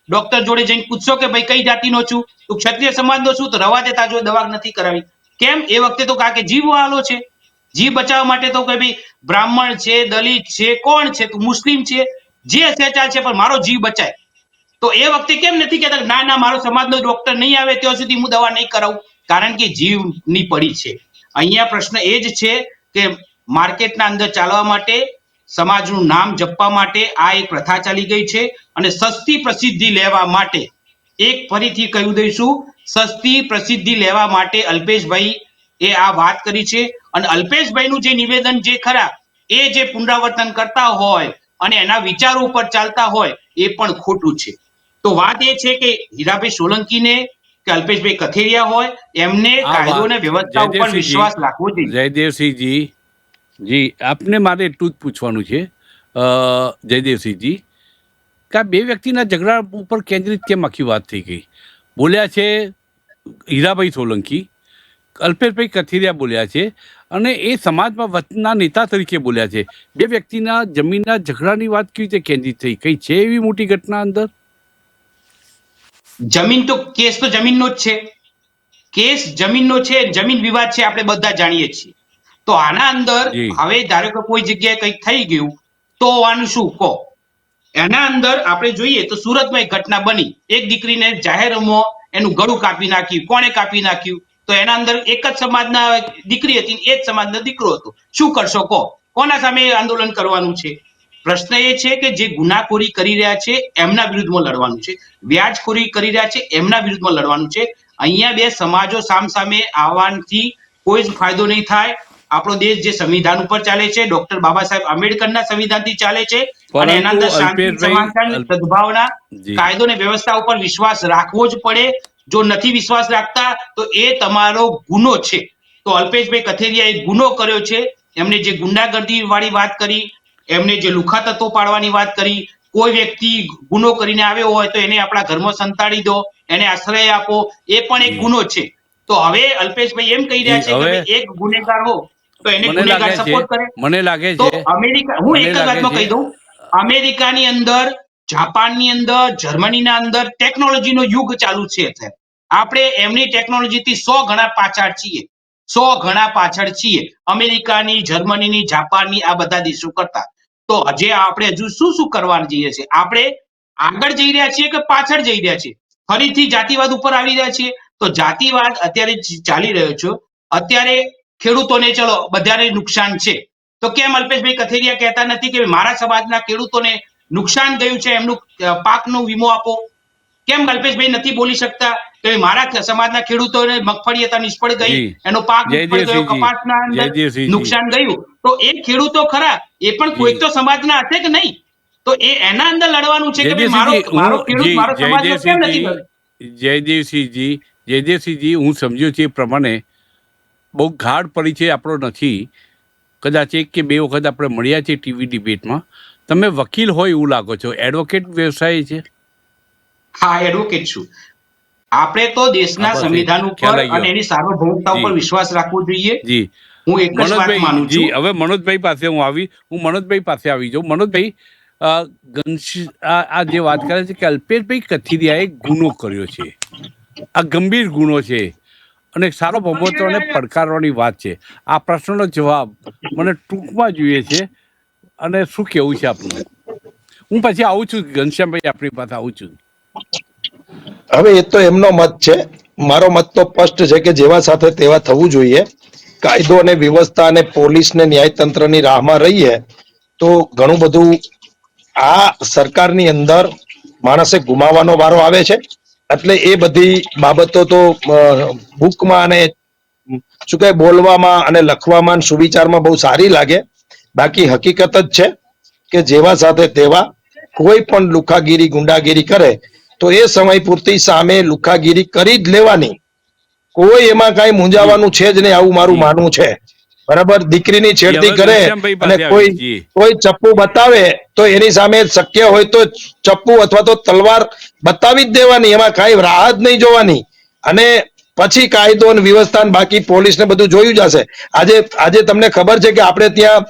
ડોક્ટર જોડે જઈને પૂછશો કે ભાઈ કઈ જાતિનો છું? તું ક્ષત્રિય સમાજનો છું? તો રવા દેતા જો દવા નથી કરાવી. કેમ? એ વખતે તો કારણ કે જીવ વાલો છે, જીવ બચાવવા માટે તો કે ભાઈ બ્રાહ્મણ છે, દલિત છે, કોણ છે, તું મુસ્લિમ છે, જે હશે ચાલશે, પણ મારો જીવ બચાય. તો એ વખતે કેમ નથી કહેતા ના મારો સમાજનો ડોક્ટર નહીં આવે ત્યાં સુધી હું દવા નહીં કરાવું? કારણ કે જીવની પડી છે. અહીંયા પ્રશ્ન એ જ છે કે માર્કેટના અંદર ચાલવા માટે, સમાજનું નામ જપવા માટે આ એક પ્રથા ચાલી ગઈ છે, અને સસ્તી પ્રસિદ્ધિ લેવા માટે, એક ફરીથી કહી દઈશું, સસ્તી પ્રસિદ્ધિ લેવા માટે અલ્પેશભાઈ એ આ વાત કરી છે. અને અલ્પેશભાઈનું જે નિવેદન જે ખરા એ જે પુનરાવર્તન કરતા હોય અને એના વિચારો ઉપર ચાલતા હોય એ પણ ખોટું છે. તો વાત એ છે કે હીરાભાઈ સોલંકીને કે અલ્પેશભાઈ કથેરિયા હોય, એમને કાયદો અને વ્યવસ્થા ઉપર વિશ્વાસ રાખવો જોઈએ. જયદેવસિંહજી, જી, આપને મારે એટલું જ પૂછવાનું છે, જયદેવસિંહજી, કે આ બે વ્યક્તિના ઝઘડા ઉપર કેન્દ્રિત કેમ આખી વાત થઈ ગઈ? બોલ્યા છે હીરાભાઈ સોલંકી, અલ્પેશભાઈ કથિરિયા બોલ્યા છે, અને એ સમાજમાં વચના નેતા તરીકે બોલ્યા છે. બે વ્યક્તિના જમીનના ઝઘડાની વાત કેવી રીતે કેન્દ્રિત થઈ? કઈ છે એવી મોટી ઘટના અંદર? જમીન તો કેસ તો જમીનનો જ છે, કેસ જમીનનો છે, જમીન વિવાદ છે, આપણે બધા જાણીએ છીએ. તો આના અંદર હવે ધારો કે કોઈ જગ્યાએ કંઈક થઈ ગયું તો આનું શું કહો? એના અંદર આપણે જોઈએ તો સુરતમાં એક ઘટના બની, એક દીકરીને જાહેરમાં એનું ગળું કાપી નાખ્યું. કોણે કાપી નાખ્યું? તો એના અંદર એક જ સમાજના દીકરી હતી, એ જ સમાજનો દીકરો હતો. શું કરશો કહો? કોના સામે આંદોલન કરવાનું છે? પ્રશ્ન એ છે કે જે ગુનાખોરી કરી રહ્યા છે એમના વિરુદ્ધમાં લડવાનું છે, વ્યાજખોરી કરી રહ્યા છે એમના વિરુદ્ધમાં લડવાનું છે. અહીંયા બે સમાજો સામસામે આવવાથી કોઈ જ ફાયદો નહીં થાય. આપણો દેશ જે સંવિધાન ઉપર ચાલે છે, ડોક્ટર બાબા સાહેબ આંબેડકરના સંવિધાનથી ચાલે છે, અને એના અંદર પરંતુ શાંતિ, અલ્પેશભાઈ સમાનતા, સદભાવના, જી કાયદો અને વ્યવસ્થા ઉપર વિશ્વાસ રાખવો જ પડે. જો નથી વિશ્વાસ રાખતા તો એ તમારો ગુનો છે. તો અલ્પેશભાઈ કથેરિયાએ ગુનો કર્યો છે. એમને જે ગુંડાગર્દી વાળી વાત કરી, એમને જે લુખા તત્વો પાડવાની વાત કરી, કોઈ વ્યક્તિ ગુનો કરીને આવ્યો હોય તો એને આપણા ઘરમાં સંતાડી દો, એને આશ્રય આપો, એ પણ એક જી ગુનો છે. તો હવે અલ્પેશભાઈ એમ કહી રહ્યા જી છે કે હવે ભાઈ એક ગુનેગાર હો તો એને મને ગુનેગાર લાગે છે સપોર્ટ કરે. મને લાગે તો છે અમેરિકા, હું મને એક જ લાગે વાતમાં છે કહી દઉં, અમેરિકાની અંદર, જાપાનની અંદર, જર્મનીના અંદર ટેકનોલોજીનો યુગ ચાલુ છે. અત્યારે આપણે એમની ટેકનોલોજીથી 100 ગણા પાછળ છીએ, 100 ગણા પાછળ છીએ અમેરિકાની, જર્મનીની, જાપાનની, આ બધા દેશો કરતા. તો હજે આપણે હજુ શું શું કરવા જઈએ છીએ? આપણે આગળ જઈ રહ્યા છીએ કે પાછળ જઈ રહ્યા છીએ? ફરીથી જાતિવાદ ઉપર આવી રહ્યા છીએ. તો જાતિવાદ અત્યારે ચાલી રહ્યો છે. અત્યારે ખેડૂતોને ચલો બધાને નુકસાન છે, તો કેમ અલ્પેશભાઈ કથેરિયા કહેતા નથી કે મારા સમાજના ખેડૂતોને નુકસાન ગયું છે, એમનું પાકનો વીમો આપો? કેમ અલ્પેશભાઈ નથી બોલી શકતા કે મારા સમાજના ખેડૂતોને મગફળી હતા નિષ્ફળ ગઈ, જી એનો પાક નિષ્ફળ ગયો, જયદેવસિંહજી કપાસના અંદર જયદેવસિંહજી નુકસાન ગયું, તો એ ખેડૂતો ખરા, એ પણ કોઈ જી તો સમાજના હશે કે નહીં? તો એ એના અંદર લડવાનું છે કે ભાઈ મારો જયદેવસિંહજી મારો હું ખેડૂત, જી મારો સમાજનો કેમ નથી લડે? જયદેવસિંહજી હું સમજ્યો છે એ પ્રમાણે બહુ ગાઢ પરિચય આપણો નથી. કદાચ એક કે બે વખત આપણે મળ્યા છે ટીવી ડિબેટમાં. તમે વકીલ હોય એવું લાગો છો, એડવોકેટ વ્યવસાય છે? હા, એડવોકેટ છું. આપણે તો દેશના હા, બસ એ સંવિધાન ખ્યાલ ઉપર આવી ગયો. અને એની સાર્વભૌમતા ઉપર જી વિશ્વાસ રાખવો જોઈએ. જી હું એક જ વાત મનોજભાઈ માનું જી, છું. હવે મનોજભાઈ પાસે હું મનોજભાઈ પાસે આવી જાઉં. મનોજભાઈ, આ જે વાત કરે છે કે અલ્પેશભાઈ કથિરિયાએ ગુનો કર્યો છે, આ ગંભીર ગુનો છે અને સાર્વભૌમત્વને પડકારવાની વાત છે. આ પ્રશ્નનો જવાબ મને ટૂંકમાં જોઈએ છે અને શું કેવું છે આપનું? હું પછી આવું છું ઘનશ્યામભાઈ, આપણી પાસે આવું છું. હવે એ તો એમનો મત છે. મારો મત તો સ્પષ્ટ છે કે જેવા સાથે તેવા થવું જોઈએ. કાયદો અને વ્યવસ્થા અને પોલીસ ને ન્યાયતંત્રની રાહમાં રહીએ તો ઘણું બધું આ સરકારની અંદર માણસે ગુમાવવાનો વારો આવે છે. એટલે એ બધી બાબતો તો બુકમાં અને શું કહે બોલવામાં અને લખવામાં અને સુવિચારમાં બહુ સારી લાગે. બાકી હકીકત જ છે કે જેવા સાથે તેવા કોઈ પણ લુખાગીરી, ગુંડાગીરી કરે તો એ સમય પૂરતી સામે લુખાગીરી કરી જ લેવાની. કોઈ એમાં કઈ મૂંઝાવાનું છે જ નહીં, આવું મારું જી માનવું છે. બરાબર? દીકરીની જી છેડતી હવે કરે ઘનશ્યામભાઈ અને પાસે કોઈ આવી. જી કોઈ ચપ્પુ બતાવે તો એની સામે શક્ય હોય તો ચપ્પુ અથવા તો તલવાર બતાવી જ દેવાની, એમાં કઈ રાહ જ નહીં જોવાની. અને પછી કાયદો અને વ્યવસ્થા બાકી પોલીસ ને બધું જોયું જશે. આજે તમને ખબર છે કે આપણે ત્યાં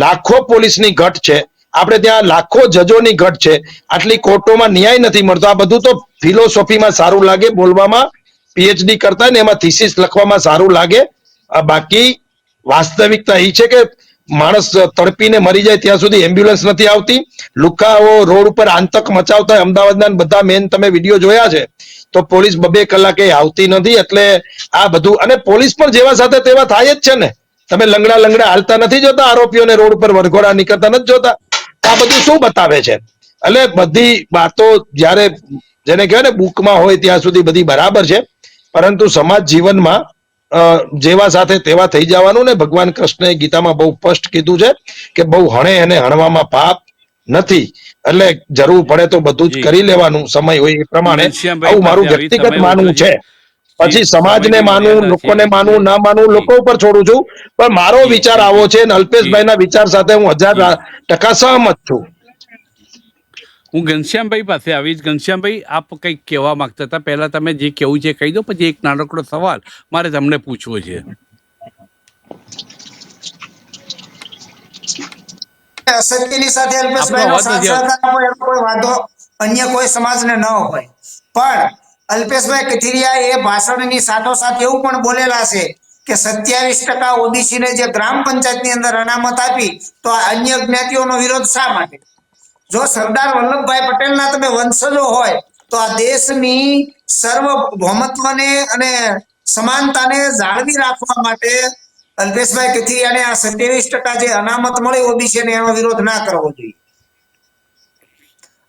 લાખો પોલીસની ઘટ છે, આપણે ત્યાં લાખો જજોની ઘટ છે, આટલી કોર્ટોમાં ન્યાય નથી મળતો. આ બધું તો ફિલોસોફીમાં સારું લાગે, બોલવામાં પીએચડી કરતા ને એમાં થીસીસ લખવામાં સારું લાગે. બાકી વાસ્તવિકતા એ છે કે માણસ તડપીને મરી જાય ત્યાં સુધી એમ્બ્યુલન્સ નથી આવતી. લુખાઓ રોડ ઉપર આંતક મચાવતા હોય, અમદાવાદના બધા મેન તમે વિડીયો જોયા છે, તો પોલીસ 2-2 કલાકે આવતી નથી. એટલે આ બધું, અને પોલીસ પણ જેવા સાથે તેવા થાય જ છે ને. તમે લંગડા હાલતા નથી જોતા, આરોપીઓને રોડ ઉપર વરઘોડા નીકળતા નથી જોતા. આ બધું શું બતાવે છે? એટલે બધી વાતો જ્યારે જેને કહેવાય ને બુકમાં હોય ત્યાં સુધી બધી બરાબર છે, પરંતુ સમાજ જીવનમાં જેવા સાથે તેવા થઈ જવાનું. ને ભગવાન કૃષ્ણએ ગીતામાં બહુ સ્પષ્ટ કીધું છે કે બહુ હણે અને હણવામાં પાપ નથી. એટલે જરૂર પડે તો બધું જ જી કરી લેવાનું સમય હોય એ હું પ્રમાણે. ઘનશ્યામભાઈ આવું મારું પાસે આવી, વ્યક્તિગત સમય માનવું ઓછો છે. જી પછી સમાજને સમયની માનવું, મર્યાદા છે લોકોને માનવું, એટલે ના માનવું, જી લોકો ઉપર છોડું છું. પણ મારો જી વિચાર જી આવો જી છે અને અલ્પેશભાઈના વિચાર સાથે હું જી 1000% સહમત છું. હું ઘનશ્યામભાઈ પાસે આવીશ. ઘનશ્યામભાઈ, આપ કંઈક કહેવા માંગતા હતા, પહેલા તમે જે કહેવું છે કહી દો, પછી એક નાનકડો સવાલ મારે તમને પૂછવો છે. અસત્યની સાથે આપનો અલ્પેશભાઈનો અવાજ સાથ નથી આવતો. સહકાર હોય, એનો કોઈ વાંધો અન્ય કોઈ સમાજને ન હોય. પણ અલ્પેશભાઈ કથિરિયા એ ભાષણની સાથોસાથ એવું પણ બોલેલા છે કે 27% ઓબીસીને જે ગ્રામ પંચાયતની અંદર અનામત આપી, તો આ અન્ય જ્ઞાતિઓનો વિરોધ શા માટે? જો સરદાર વલ્લભભાઈ પટેલના તમે વંશજો હોય તો આ દેશની સર્વભૌમત્વને અને સમાનતાને જાળવી રાખવા માટે અલ્પેશભાઈ કથિરિયાને આ 27% જે અનામત મળી ઓબીસી ને એનો વિરોધ ના કરવો જોઈએ.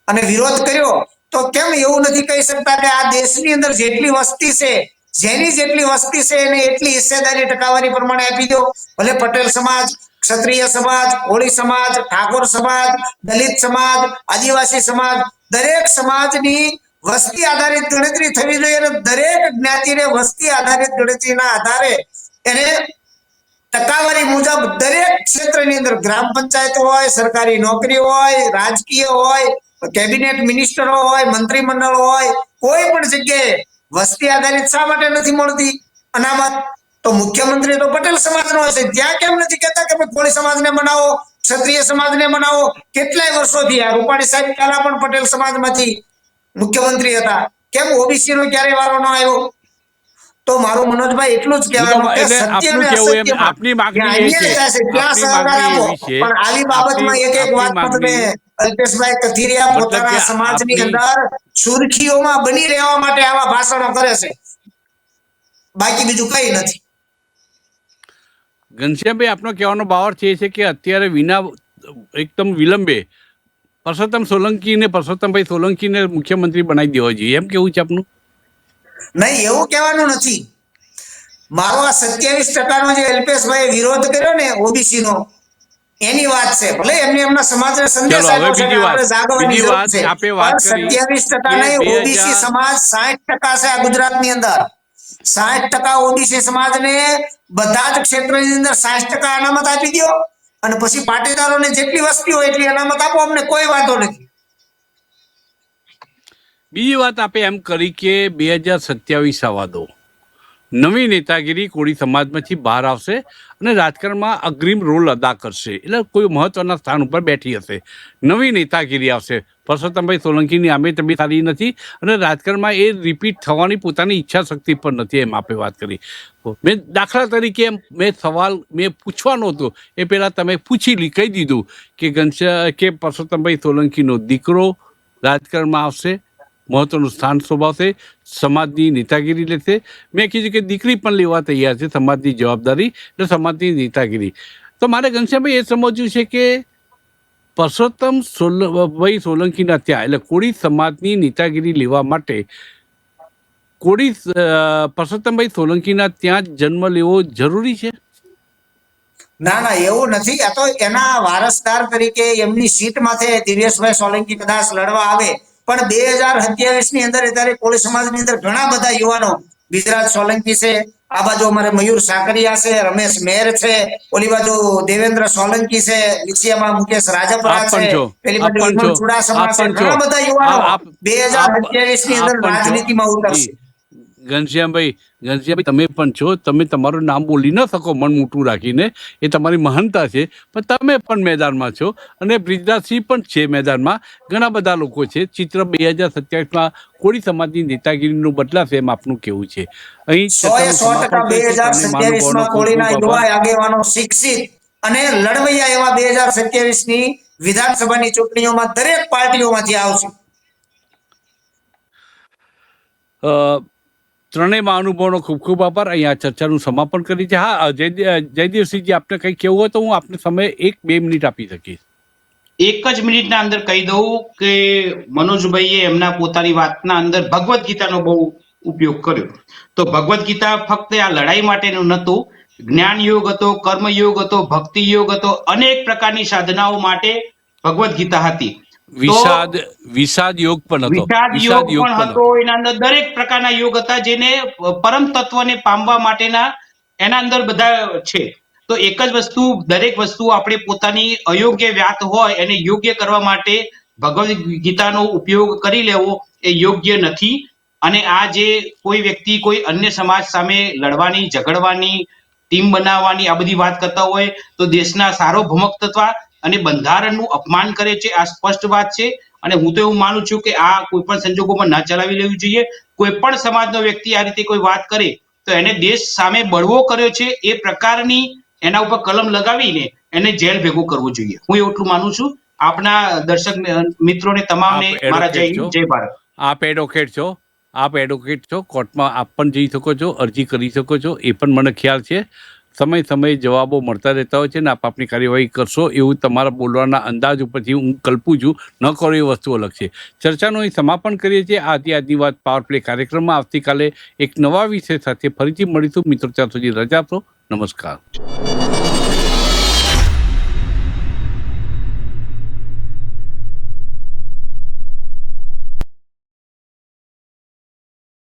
અને વિરોધ કર્યો તો કેમ એવું નથી કહી શકતા કે આ દેશની અંદર જેટલી વસ્તી છે જેની જેટલી વસ્તી છે એને એટલી હિસ્સેદારી ટકાવારી પ્રમાણે આપી દો. ભલે પટેલ સમાજ, ક્ષત્રિય સમાજ, કોળી સમાજ, ઠાકોર સમાજ, દલિત સમાજ, આદિવાસી સમાજ, દરેક સમાજની વસ્તી આધારિત ગણતરી થવી જોઈએ અને દરેક જ્ઞાતિને વસ્તી આધારિત ગણતરીના આધારે એને ટકાવારી મુજબ દરેક ક્ષેત્રની અંદર ગ્રામ પંચાયત હોય, સરકારી નોકરી હોય, રાજકીય હોય, કેબિનેટ મિનિસ્ટરો હોય, મંત્રીમંડળ હોય, કોઈ પણ જગ્યાએ વસ્તી આધારિત શા માટે નથી મળતી અનામત? તો મુખ્યમંત્રી તો પટેલ સમાજનો હશે, ત્યાં કેમ નથી કહેતા કે કોળી સમાજને બનાવો, ક્ષત્રિય સમાજને બનાવો? કેટલાય વર્ષોથી આ રૂપાણી સાહેબ પહેલા પણ પટેલ સમાજમાંથી મુખ્યમંત્રી હતા, કેમ ઓબીસી નો ક્યારે વારો ન આવ્યો? તો મારું મનોજભાઈ એટલું જ કહેવાનું કે એટલે સત્ય આપનું અને કહેવું એમ, અસત્યમાં આપની માગણી જ્યાં એ છે, અન્યાય થશે ત્યાં આપની સહકાર માગણી આપો. એવી છે, પણ આવી બાબતમાં એક આપની વાત પણ તમે માગણી અલ્પેશભાઈ કથિરિયા મતલબ પોતાના કે સમાજની આપની અંદર સુરખીઓમાં બની રહેવા માટે આવા ભાષણો કરે છે, બાકી બીજું કઈ નથી. ઘનશ્યામભાઈ, આપનો કહેવાનો ભાવાર્થ એ છે કે અત્યારે વિના એકદમ વિલંબે પરસોત્તમ સોલંકીને પરસોત્તમભાઈ સોલંકીને મુખ્યમંત્રી બનાવી દેવા જોઈએ, એમ કેવું છે આપનું? નહીં, એવું કહેવાનું નથી. મારો આ 27% જે અલ્પેશભાઈ વિરોધ કર્યો ને ઓબીસી નો, એની વાત છે. ભલે એમને એમના સમાજને સંદેશ ચલો હવે આપ્યો છે કે આપણે જાગવાની જરૂર વાત છે, આપે વાત પણ કરી 27% કે નહીં, ઓબીસી 2000 સમાજ 60% છે આ ગુજરાતની અંદર. 60% ઓબીસી સમાજને બધા જ ક્ષેત્રની અંદર 60% અનામત આપી દો અને પછી પાટીદારોને જેટલી વસ્તી હોય એટલી અનામત આપો, અમને કોઈ વાંધો નથી. બીજી વાત આપે એમ કરી કે 2027 આવવા દો, નવી નેતાગીરી કોળી સમાજમાંથી બહાર આવશે અને રાજકારણમાં અગ્રીમ રોલ અદા કરશે, એટલે કોઈ મહત્વના સ્થાન ઉપર બેઠી હશે, નવી નેતાગીરી આવશે. પરસોત્તમભાઈ સોલંકીની આમે તબિયત સારી નથી અને રાજકારણમાં એ રિપીટ થવાની પોતાની ઈચ્છા શક્તિ પણ નથી, એમ આપે વાત કરી. મેં દાખલા તરીકે મેં સવાલ પૂછવાનો હતો એ પહેલાં તમે કહી દીધું કે પરસોત્તમભાઈ સોલંકીનો દીકરો રાજકારણમાં આવશે, મહત્વનું સ્થાન શોભાવશે, સમાજની નેતાગીરી લેશે. મેં કીધું કે દીકરી પણ લેવા તૈયાર છે, સમાજની જવાબદારી એટલે સમાજની નેતાગીરી. તો મારે ઘનશ્યામભાઈ એ સમજવું છે કે પરસોત્તમભાઈ સોલંકીના ત્યાં એટલે કોળી સમાજની નેતાગીરી લેવા માટે પરસોત્તમભાઈ સોલંકીના ત્યાં જન્મ લેવો જરૂરી છે? ના ના, એવું નથી. આ તો એના વારસદાર તરીકે એમની સીટ માથે દિવ્યેશભાઈ સોલંકી કદાચ લડવા આવે, પણ 2027 ની અંદર અત્યારે કોળી સમાજની અંદર ઘણા બધા યુવાનો, ગુજરાત સોલંકી છે, આ બાજુ અમારે મયુર સાકરિયા છે, રમેશ મેર છે, ઓલી બાજુ દેવેન્દ્ર સોલંકી છે, વિછિયામાં મુકેશ રાજપરા આપ છે, પણ છો, પેલી આપ બાજુ પણ ઈમન છો, ચુડાસમા આપ છે, પણ છો, ઘણા બધા યુવાનો આપ 2027 ની અંદર પણ છો રાજનીતિમાં જી. ઉતરશે. ઘનશ્યામભાઈ તમે પણ છો, તમે તમારું નામ બોલી ન શકો મન મોટું રાખીને, એ તમારી મહાનતા છે, પણ તમે પણ મેદાનમાં છો અને બ્રિજરાજસિંહ પણ છે મેદાનમાં, ઘણા બધા લોકો છે. ચિત્ર 2027માં કોળી સમાજની નેતાગીરીનું બદલાશે એમ આપનું કેવું છે? અહીં 100% 2027 માં કોળીના યુવા આગેવાનો શિક્ષિત અને લડવૈયા એવા 2027 ની વિધાનસભાની ચૂંટણીઓમાં દરેક પાર્ટીઓમાંથી આવશે. ત્રણેય મહાનુભાવોનો ખૂબ ખૂબ આભાર. અહીંયા ચર્ચાનું સમાપન કરી છે. હા, જયદેવસિંહજી, આપને કંઈ કહેવું હોય તો હું આપને સમય 1-2 મિનિટ આપી શકીશ. એક જ મિનિટના અંદર કહી દઉં કે મનોજભાઈએ એમના પોતાની વાતના અંદર ભગવદ્ ગીતાનો બહુ ઉપયોગ કર્યો. તો ભગવદ્ ગીતા ફક્ત આ લડાઈ માટેનું નહોતું, જ્ઞાન યોગ હતો, કર્મ યોગ હતો, ભક્તિ યોગ હતો, અનેક પ્રકારની સાધનાઓ માટે ભગવદ્ ગીતા હતી. તો વિષાદ યોગ પણ હતો. વિષાદ યોગ પણ હતો, એના અંદર દરેક પ્રકારના યોગ હતા જેને પરમ તત્વને પામવા માટેના એના અંદર બધા છે. તો એક જ વસ્તુ, દરેક વસ્તુ આપણે પોતાની અયોગ્ય વ્યાત હોય એને યોગ્ય કરવા માટે ભગવદ્ ગીતાનો ઉપયોગ કરી લેવો એ યોગ્ય નથી. અને આ જે કોઈ વ્યક્તિ કોઈ અન્ય સમાજ સામે લડવાની, ઝઘડવાની, ટીમ બનાવવાની આ બધી વાત કરતા હોય તો દેશના સાર્વભૌમત્વ અને બંધારણનું અપમાન કરે છે, આ સ્પષ્ટ વાત છે. અને હું તો એવું માનું છું કે આ કોઈ પણ સંજોગોમાં ના ચલાવી લેવું જોઈએ. કોઈ પણ સમાજનો વ્યક્તિ આ રીતે કોઈ વાત કરે તો એને દેશ સામે બળવો કર્યો છે એ પ્રકારની એના ઉપર કલમ લગાવીને એને જેલ ભેગું કરવું જોઈએ. હું એટલું માનું છું. આપના દર્શક મિત્રોને તમામને મારા જય હિન્દ, જય ભારત. આપ એડવોકેટ છો, કોર્ટમાં આપ પણ જઈ શકો છો, અરજી કરી શકો છો, એ પણ મને ખ્યાલ છે. સમયે સમયે જવાબો મળતા રહેતા હોય છે ને આપ આપની કાર્યવાહી કરશો એવું તમારા બોલવાના અંદાજ ઉપરથી હું કલ્પું છું. ન કરો એ વસ્તુ અલગ છે. ચર્ચાનું અહીં સમાપન કરીએ છીએ. આદિ વાત પાવર પ્લે કાર્યક્રમમાં આવતીકાલે એક નવા વિષય સાથે ફરીથી મળીશું. મિત્રો ત્યાં સુધી રજા આપશો. નમસ્કાર.